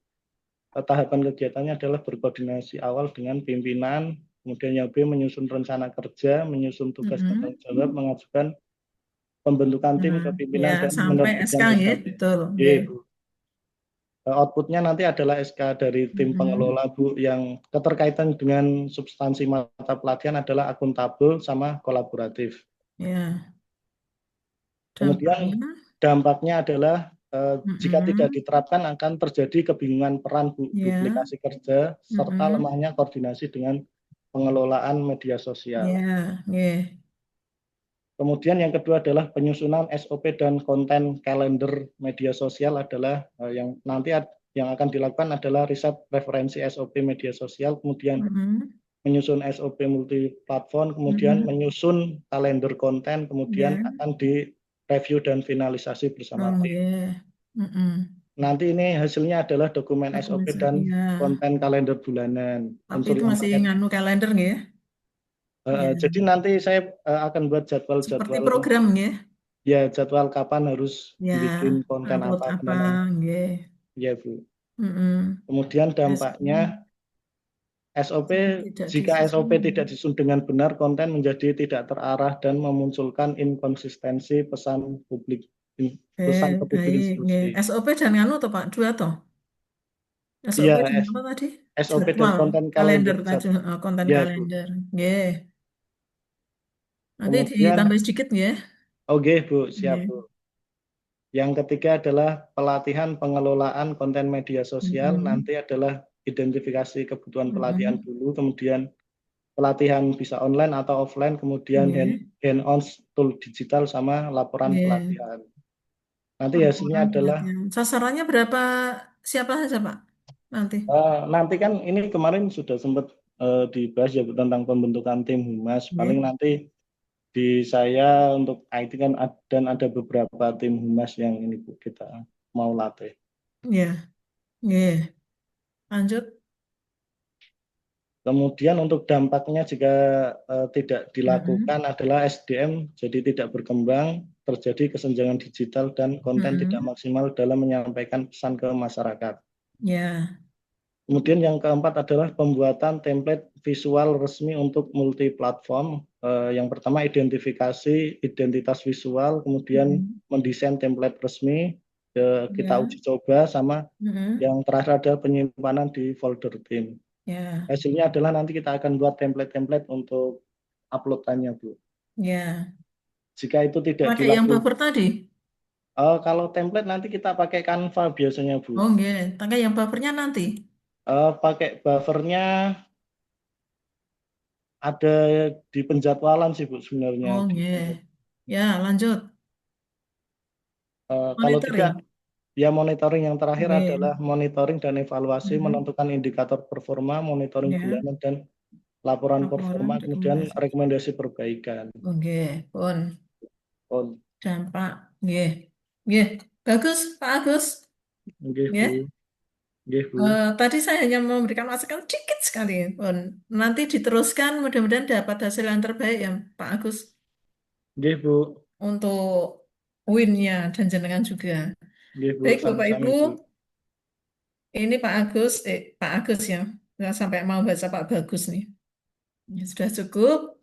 tahapan kegiatannya adalah berkoordinasi awal dengan pimpinan, kemudian yang B, menyusun rencana kerja, menyusun tugas tanggung jawab, mengajukan pembentukan tim ke pimpinan Ya, dan sampai SK menerbitkan ya, SKP. betul. Bu. Outputnya nanti adalah SK dari tim pengelola Bu, yang keterkaitan dengan substansi mata pelatihan adalah akuntabel sama kolaboratif. Ya. Kemudian dampaknya adalah jika tidak diterapkan akan terjadi kebingungan peran Bu, duplikasi kerja, serta lemahnya koordinasi dengan pengelolaan media sosial. Kemudian yang kedua adalah penyusunan SOP dan konten kalender media sosial adalah yang nanti yang akan dilakukan adalah riset referensi SOP media sosial, kemudian menyusun SOP multi platform, kemudian menyusun kalender konten, kemudian akan direview dan finalisasi bersama tim. Nanti ini hasilnya adalah dokumen SOP dan konten kalender bulanan. Tapi itu masih nganu kalender nggih ya? Jadi nanti saya akan buat Seperti jadwal-jadwal program nggih. ya, jadwal kapan harus bikin konten upload apa nggih. Ya Bu. Kemudian dampaknya SOP, jika SOP tidak disusun dengan benar, konten menjadi tidak terarah dan memunculkan inkonsistensi pesan publik, pesan ke publik institusi. SOP dan nganu toh Pak, dua toh? SOP Iya, dan apa tadi? SOP dan Jadwal, konten kalender kalender. tadi, konten Ya, Bu. kalender. Nggih. Nanti Kemudian, ditambah sedikit nggih. oke Bu, siap Bu. Yang ketiga adalah pelatihan pengelolaan konten media sosial. Nanti adalah identifikasi kebutuhan pelatihan dulu, kemudian pelatihan bisa online atau offline, kemudian hand-on tool digital sama laporan pelatihan. Nanti hasilnya adalah sasarannya berapa, siapa saja Pak? Nanti kan ini kemarin sudah sempat dibahas ya Bu, tentang pembentukan tim humas. Paling nanti di saya untuk IT kan dan ada beberapa tim humas yang ini Bu, kita mau latih. Iya. Lanjut. Kemudian untuk dampaknya jika tidak dilakukan adalah SDM jadi tidak berkembang, terjadi kesenjangan digital dan konten tidak maksimal dalam menyampaikan pesan ke masyarakat. Kemudian yang keempat adalah pembuatan template visual resmi untuk multi platform. Yang pertama identifikasi identitas visual, kemudian mendesain template resmi, kita uji coba, sama yang terakhir ada penyimpanan di folder tim. Hasilnya adalah nanti kita akan buat template-template untuk uploadannya Bu. Jika itu tidak pakai yang buffer tadi? Kalau template nanti kita pakai Canva biasanya Bu. Oh nggih, pakai yang buffernya nanti? Pakai buffernya ada di penjadwalan sih Bu sebenarnya. Oh nggih. Ya, lanjut. Kalau tidak, ya monitoring yang terakhir adalah monitoring dan evaluasi, menentukan indikator performa, monitoring bulanan dan laporan performa, kemudian rekomendasi perbaikan. Oke, pun. Dampak. Nggih. Bagus Pak Agus. Nggih, Ya. Bu. Nggih, Bu. Tadi saya hanya memberikan masukan sedikit sekali. Nanti diteruskan, mudah-mudahan dapat hasil yang terbaik ya, Pak Agus, Nggih, Bu. untuk win-nya dan jenengan juga. Nggih, Bu. Baik, Bapak Ibu, Sami-sami, Bu. ini Pak Agus ya. Nggak sampai mau baca Pak Bagus nih. Ya, sudah cukup.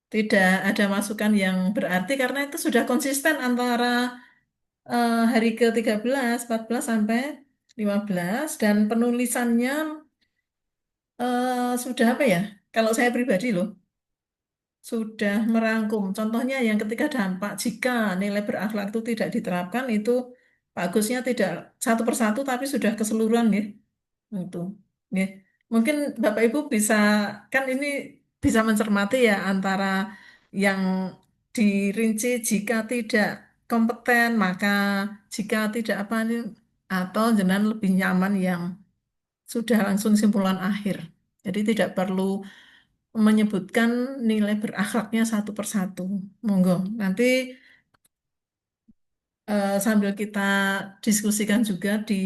Tidak ada masukan yang berarti karena itu sudah konsisten antara hari ke-13, 14 sampai 15 dan penulisannya sudah apa ya? Kalau saya pribadi loh, sudah merangkum. Contohnya yang ketiga dampak jika nilai berakhlak itu tidak diterapkan itu bagusnya tidak satu persatu tapi sudah keseluruhan ya. Itu. Ya. Mungkin Bapak Ibu bisa kan ini bisa mencermati ya antara yang dirinci jika tidak kompeten maka jika tidak apa ini atau jenengan lebih nyaman yang sudah langsung simpulan akhir. Jadi tidak perlu menyebutkan nilai berakhlaknya satu persatu. Monggo, nanti sambil kita diskusikan juga di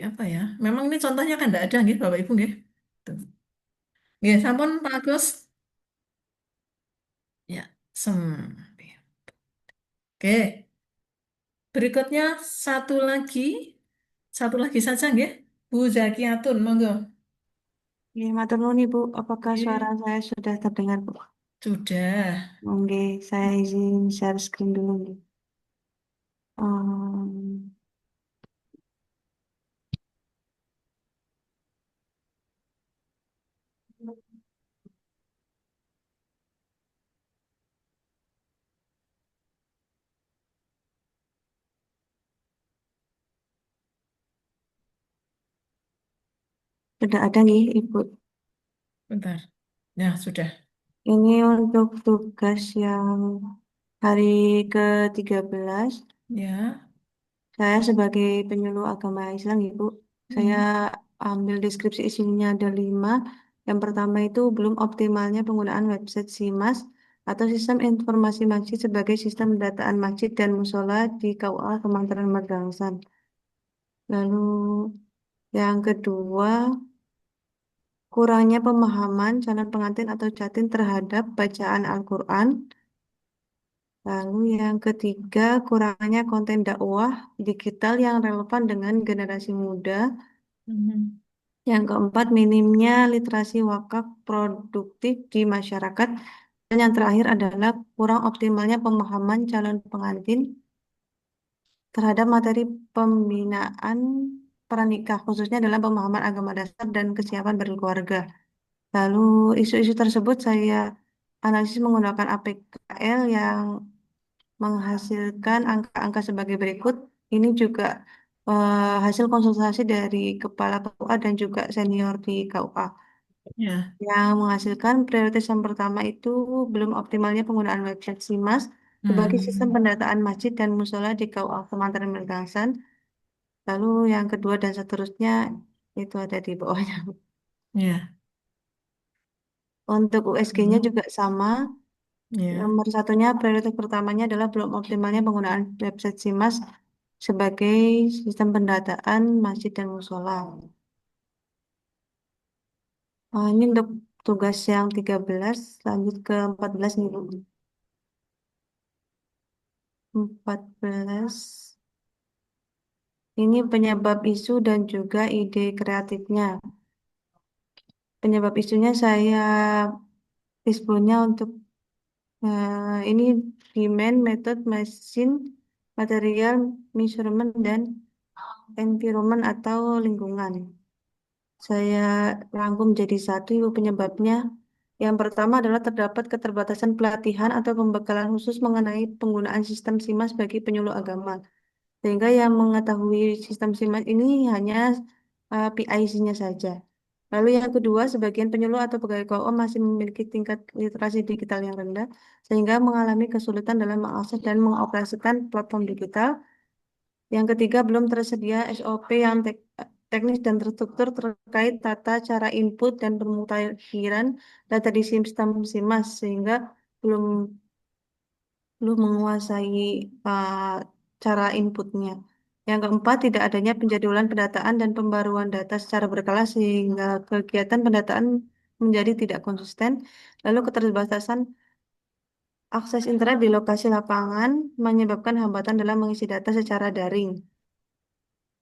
apa ya. Memang ini contohnya kan tidak ada nggih Bapak Ibu nggih. Tuh. Nggih, sampun Pak Agus. Ya, Oke, berikutnya satu lagi saja nggih. Bu Zakiatun, monggo. Oke, matur nuwun Ibu, apakah suara Nggih, saya sudah terdengar, Bu? sudah. Oke, saya izin share screen dulu nih. Sudah ada nih, Ibu. Bentar. Ya, sudah. Ini untuk tugas yang hari ke-13. Ya. Saya sebagai penyuluh agama Islam, Ibu, saya ambil deskripsi isinya ada 5. Yang pertama itu belum optimalnya penggunaan website SIMAS atau Sistem Informasi Masjid sebagai sistem pendataan masjid dan musola di KUA Kementerian Madrasah. Lalu yang kedua, kurangnya pemahaman calon pengantin atau catin terhadap bacaan Al-Quran. Lalu yang ketiga, kurangnya konten dakwah digital yang relevan dengan generasi muda. Yang keempat, minimnya literasi wakaf produktif di masyarakat. Dan yang terakhir adalah kurang optimalnya pemahaman calon pengantin terhadap materi pembinaan pernikah, khususnya dalam pemahaman agama dasar dan kesiapan berkeluarga. Lalu isu-isu tersebut saya analisis menggunakan APKL yang menghasilkan angka-angka sebagai berikut. Ini juga hasil konsultasi dari Kepala KUA dan juga senior di KUA. Ya. Yang menghasilkan prioritas yang pertama itu belum optimalnya penggunaan website SIMAS sebagai sistem pendataan masjid dan musola di KUA Kementerian Pertahanan. Lalu yang kedua dan seterusnya itu ada di bawahnya. Ya. Untuk USG-nya juga sama. Ya. Nomor satunya, prioritas pertamanya adalah belum optimalnya penggunaan website SIMAS sebagai sistem pendataan masjid dan musola. Ini untuk tugas yang 13, lanjut ke 14 nih, Bu. 14. Ini penyebab isu dan juga ide kreatifnya. Penyebab isunya saya disebutnya untuk ini demand, method, machine, material, measurement, dan environment atau lingkungan. Saya rangkum jadi satu Ibu penyebabnya. Yang pertama adalah terdapat keterbatasan pelatihan atau pembekalan khusus mengenai penggunaan sistem SIMAS bagi penyuluh agama. Sehingga yang mengetahui sistem SIMAS ini hanya PIC-nya saja. Lalu yang kedua, sebagian penyuluh atau pegawai KUA masih memiliki tingkat literasi digital yang rendah, sehingga mengalami kesulitan dalam mengakses dan mengoperasikan platform digital. Yang ketiga, belum tersedia SOP yang teknis dan terstruktur terkait tata cara input dan pemutakhiran data di sistem SIMAS, sehingga belum belum menguasai cara inputnya. Yang keempat, tidak adanya penjadwalan pendataan dan pembaruan data secara berkala sehingga kegiatan pendataan menjadi tidak konsisten. Lalu keterbatasan akses internet di lokasi lapangan menyebabkan hambatan dalam mengisi data secara daring.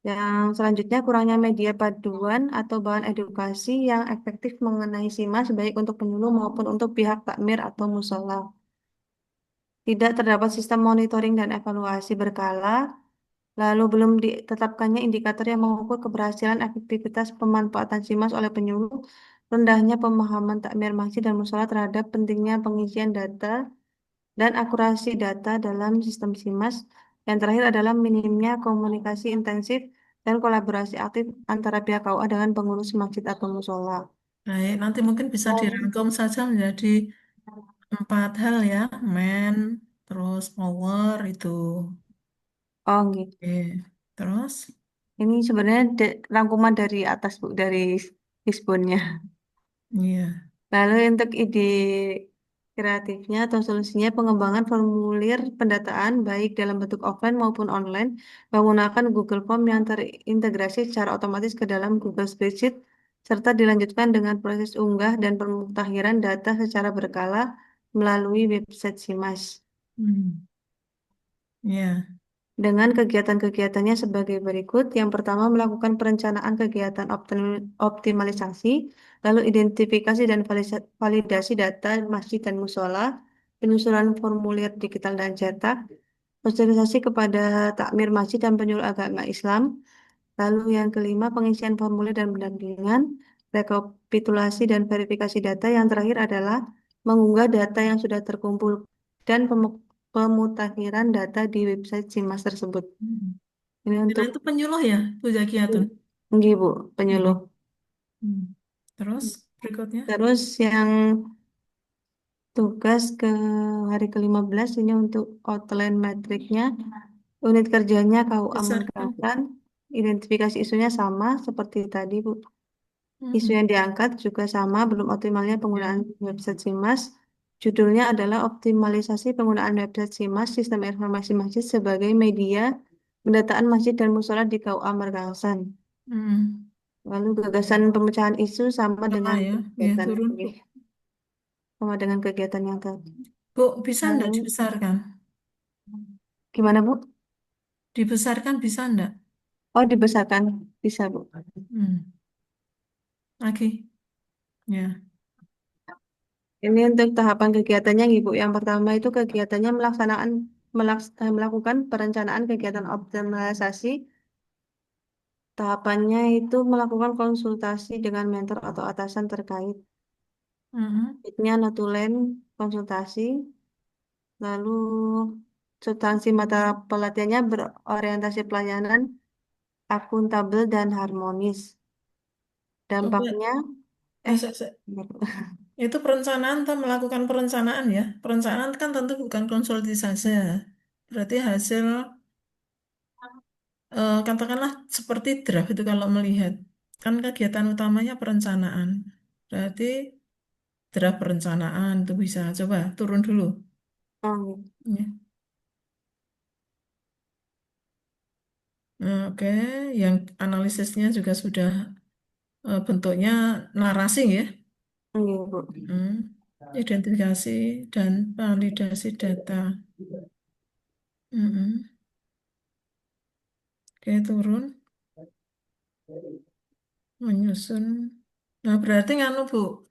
Yang selanjutnya, kurangnya media paduan atau bahan edukasi yang efektif mengenai SIMAS baik untuk penyuluh maupun untuk pihak takmir atau musola. Tidak terdapat sistem monitoring dan evaluasi berkala, lalu belum ditetapkannya indikator yang mengukur keberhasilan efektivitas pemanfaatan SIMAS oleh penyuluh, rendahnya pemahaman takmir masjid dan musola terhadap pentingnya pengisian data dan akurasi data dalam sistem SIMAS. Yang terakhir adalah minimnya komunikasi intensif dan kolaborasi aktif antara pihak KUA dengan pengurus masjid atau musola. Baik, nanti mungkin bisa dirangkum saja menjadi 4 hal ya, man, terus power itu. Oh, gitu. Oke, terus, Ini sebenarnya rangkuman dari atas, Bu, dari Hisbonnya. iya, Lalu untuk ide kreatifnya atau solusinya pengembangan formulir pendataan baik dalam bentuk offline maupun online menggunakan Google Form yang terintegrasi secara otomatis ke dalam Google Spreadsheet serta dilanjutkan dengan proses unggah dan pemutahiran data secara berkala melalui website SIMAS. hmm, iya, Dengan kegiatan-kegiatannya sebagai berikut. Yang pertama, melakukan perencanaan kegiatan optimalisasi, lalu identifikasi dan validasi data masjid dan musola, penyusunan formulir digital dan cetak, sosialisasi kepada takmir masjid dan penyuluh agama Islam. Lalu yang kelima, pengisian formulir dan pendampingan, rekapitulasi dan verifikasi data. Yang terakhir adalah mengunggah data yang sudah terkumpul dan pemutakhiran data di website SIMAS tersebut. hmm. Ini Kira untuk itu penyuluh ya, Bu Zakiatun? Nggih, Bu, Iya. penyuluh. Hmm. Terus, berikutnya, Terus yang tugas ke hari ke-15 ini untuk outline metriknya. Unit kerjanya KUA besarkan. menerangkan identifikasi isunya sama seperti tadi, Bu. Isu Hmm. yang diangkat juga sama, belum optimalnya penggunaan website SIMAS. Judulnya adalah optimalisasi penggunaan website SIMAS, Sistem Informasi Masjid sebagai media pendataan masjid dan musola di KUA Mergangsan. Hmm. Lalu gagasan pemecahan isu sama Sama dengan ya, ya kegiatan turun, Bu. ini, sama dengan kegiatan yang tadi. Bu, bisa enggak Lalu dibesarkan? gimana, Bu? Dibesarkan bisa enggak? Oh, dibesarkan bisa, Bu. Hmm. Lagi, ya. Ini untuk tahapan kegiatannya, Ibu. Yang pertama itu kegiatannya melakukan perencanaan kegiatan optimalisasi. Tahapannya itu melakukan konsultasi dengan mentor atau atasan terkait. Hmm. Berikutnya notulen konsultasi. Lalu substansi mata pelatihannya berorientasi pelayanan, akuntabel dan harmonis. Coba, Dampaknya, eh, itu perencanaan atau melakukan perencanaan ya. Perencanaan kan tentu bukan konsultasi saja. Berarti hasil, katakanlah seperti draft itu kalau melihat. Kan kegiatan utamanya perencanaan. Berarti draft perencanaan itu bisa. Coba turun dulu. oh, Ya. Nah, oke, yang analisisnya juga sudah bentuknya narasi ya. iya, Bu. Hmm. Identifikasi dan validasi data. Mm-mm. Oke, turun. Menyusun. Nah, berarti nganu Bu,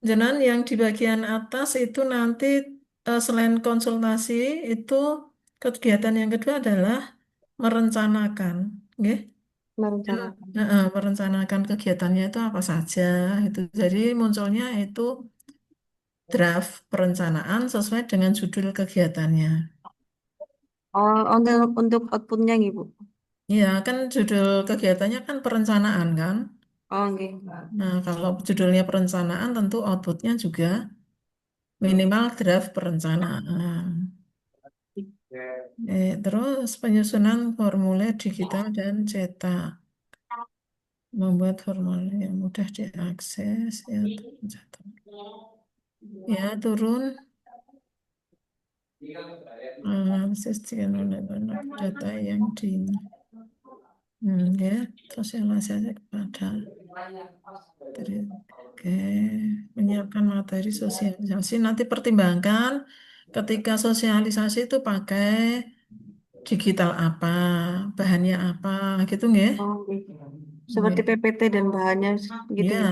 jangan yang di bagian atas itu nanti selain konsultasi itu kegiatan yang kedua adalah merencanakan, nggih? Merencanakan. Merencanakan kegiatannya itu apa saja itu. Jadi munculnya itu draft perencanaan sesuai dengan judul kegiatannya. Oh, untuk outputnya, Ibu. Iya, kan judul kegiatannya kan perencanaan kan. Oh, oke. Nah, kalau judulnya perencanaan tentu outputnya juga minimal draft perencanaan. Terus penyusunan formulir digital dan cetak. Membuat formulir yang mudah diakses. Ya, ya turun. Analisis data yang di Ya, sosialisasi kepada materi. Oke, menyiapkan materi sosialisasi. Nanti pertimbangkan ketika sosialisasi itu pakai digital apa, bahannya apa, gitu nggih? Oh, gitu. Seperti Nggih. PPT dan bahannya gitu Ya, ya.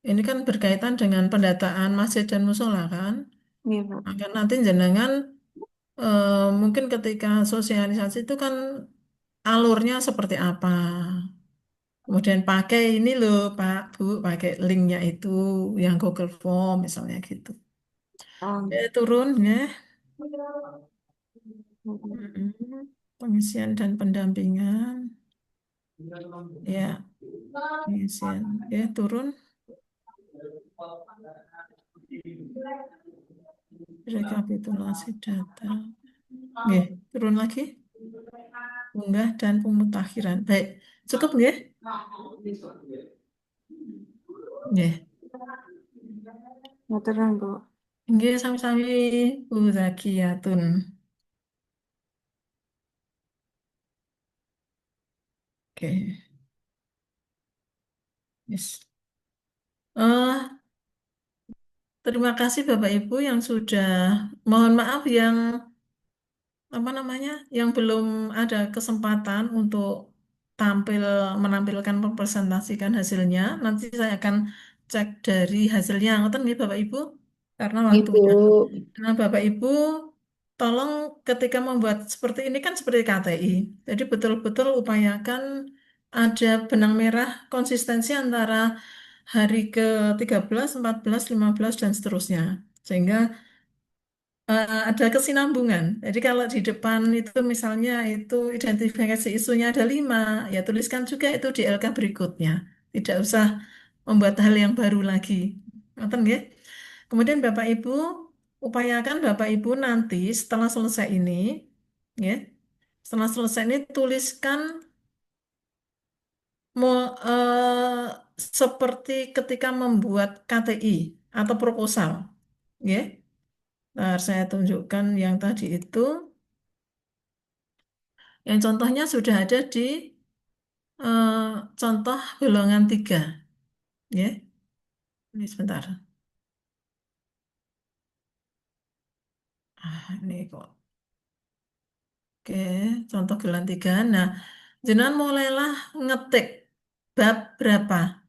ini kan berkaitan dengan pendataan masjid dan musola kan. Iya, Bu. Maka nanti jenengan mungkin ketika sosialisasi itu kan alurnya seperti apa. Kemudian pakai ini loh Pak, Bu, pakai linknya itu yang Google Form misalnya gitu. Oh, Ya, turun ya. mm. Pengisian dan pendampingan. Ya, pengisian. Ya, turun. Rekapitulasi data. Oke, turun lagi. Unggah dan pemutakhiran. Baik, cukup nggih? Nggih. Maturnuun, Bu. Nggih sami-sami Bu Zakiyatun. Oke. Yes. Terima kasih Bapak Ibu yang sudah, mohon maaf yang apa namanya, yang belum ada kesempatan untuk tampil menampilkan mempresentasikan hasilnya. Nanti saya akan cek dari hasilnya, ngoten nggih Bapak Ibu, karena Ibu, waktunya. Nah, Bapak Ibu, tolong ketika membuat seperti ini kan seperti KTI. Jadi betul-betul upayakan ada benang merah konsistensi antara hari ke 13, 14, 15, dan seterusnya. Sehingga ada kesinambungan. Jadi kalau di depan itu misalnya itu identifikasi isunya ada 5, ya tuliskan juga itu di LK berikutnya. Tidak usah membuat hal yang baru lagi. Ngerti nggih? Kemudian Bapak Ibu, upayakan Bapak Ibu nanti setelah selesai ini, ya, setelah selesai ini tuliskan seperti ketika membuat KTI atau proposal, ya. Nah, saya tunjukkan yang tadi itu. Yang contohnya sudah ada di contoh golongan 3. Ya. Ini sebentar. Ini kok. Oke, contoh golongan 3. Nah, jenengan mulailah ngetik bab berapa.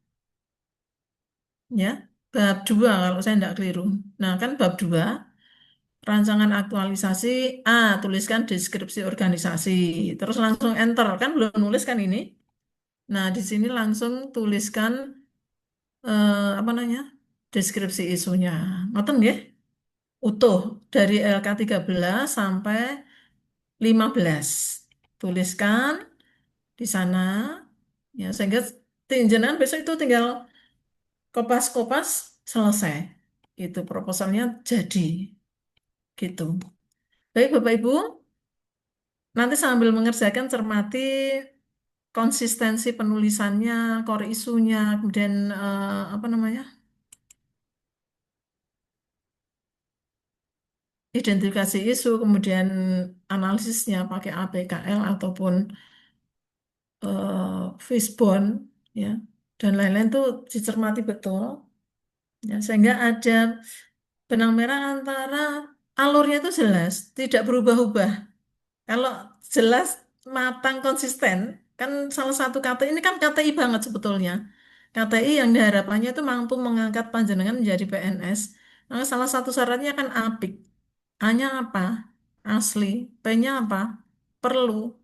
Ya, bab 2 kalau saya tidak keliru. Nah, kan bab 2, rancangan aktualisasi A, tuliskan deskripsi organisasi. Terus langsung enter, kan belum nulis kan ini. Nah, di sini langsung tuliskan apa namanya? Deskripsi isunya. Ngoten nggih? Utuh dari LK 13 sampai 15. Tuliskan di sana ya sehingga jenengan besok itu tinggal kopas-kopas selesai. Itu proposalnya jadi gitu. Baik Bapak Ibu, nanti sambil mengerjakan cermati konsistensi penulisannya, core isunya, kemudian apa namanya? Identifikasi isu, kemudian analisisnya pakai APKL ataupun Fishbone, ya, dan lain-lain tuh dicermati betul, ya, sehingga ada benang merah antara alurnya itu jelas, tidak berubah-ubah. Kalau jelas, matang, konsisten, kan salah satu KTI ini kan KTI banget sebetulnya. KTI yang diharapannya itu mampu mengangkat panjenengan menjadi PNS. Maka salah satu syaratnya kan apik. A-nya apa? Asli. P-nya apa? Perlu.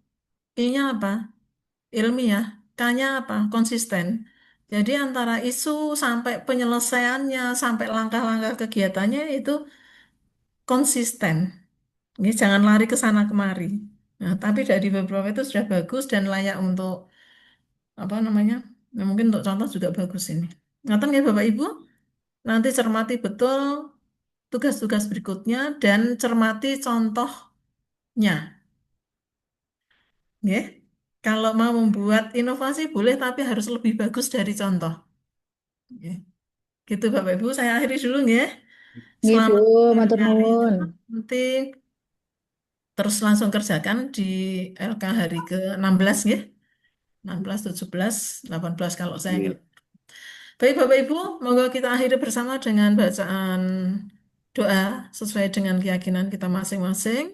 I-nya apa? Ilmiah. K-nya apa? Konsisten. Jadi antara isu sampai penyelesaiannya, sampai langkah-langkah kegiatannya itu konsisten. Ini jangan lari ke sana kemari. Nah, tapi dari beberapa itu sudah bagus dan layak untuk apa namanya? Nah, mungkin untuk contoh juga bagus ini. Ngatain ya Bapak Ibu, nanti cermati betul tugas-tugas berikutnya dan cermati contohnya. Nggih. Kalau mau membuat inovasi boleh, tapi harus lebih bagus dari contoh. Nggih. Gitu Bapak Ibu, saya akhiri dulu ya. Ibu, Selamat matur berkarya. nuwun. Penting. terus langsung kerjakan di LK hari ke-16 ya. 16, 17, 18 kalau saya ingat. Baik Bapak Ibu, moga kita akhiri bersama dengan bacaan doa sesuai dengan keyakinan kita masing-masing,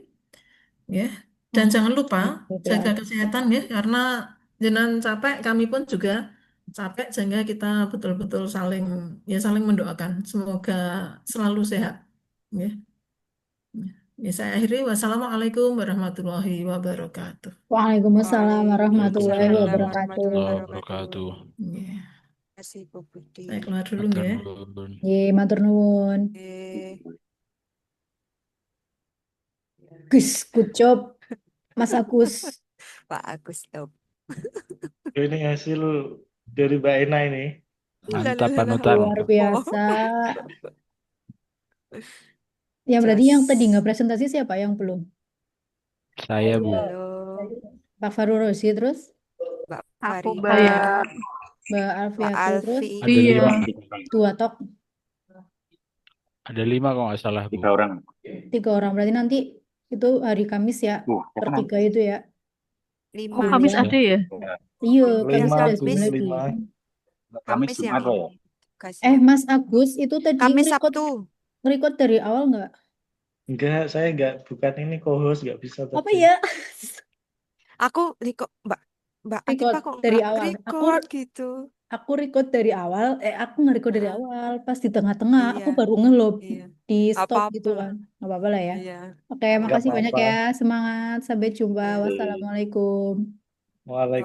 ya. Dan jangan lupa jaga kesehatan ya, karena jenengan capek, kami pun juga capek, sehingga kita betul-betul saling mendoakan. Semoga selalu sehat, ya. Ya, saya akhiri. Wassalamualaikum warahmatullahi wabarakatuh. Waalaikumsalam warahmatullahi Waalaikumsalam wabarakatuh. warahmatullahi wabarakatuh. wabarakatuh. Ya, Terima kasih Bu Budi. saya keluar dulu Matur ya. nuwun. Ye, matur nuwun. Oke. Gus, good job, Mas Agus. Pak Agus top. Ini hasil dari Mbak Ena ini. Mantap Lalalala, panutan. Luar opo. biasa. Ya berarti yang tadi nggak presentasi siapa yang belum? Saya Bu. Belum. Pak Farul Rosi terus Mbak Aku Farida, Mbak. Mbak Mbak Alfiati terus Alfi. Ada Iya. 5. dua tok Ada 5 kalau nggak salah Bu. 3 orang. 3 orang berarti nanti itu hari Kamis ya bertiga itu ya. Lima. Oh, Kamis Iya. ada ya? Iya kan Lima, sudah Gus, Zoom lagi. lima. Kamis yang Jumat, ya? ini tugasnya. Mas Agus itu tadi Kamis ngerecord Sabtu. dari awal nggak? Enggak, saya bukan ini co-host, nggak bisa Apa tadi. ya? Aku Mbak Record Atifa kok dari nggak awal. record gitu. Aku record dari awal. Aku nge-record dari awal. Pas di tengah-tengah aku Iya. baru nge-load Iya. di stop gitu Apa-apa. kan. Nggak apa-apa lah ya. Iya. Oke, Nggak makasih banyak apa-apa. ya. Semangat. Sampai jumpa. Iya. Wassalamualaikum. Waalaikumsalam.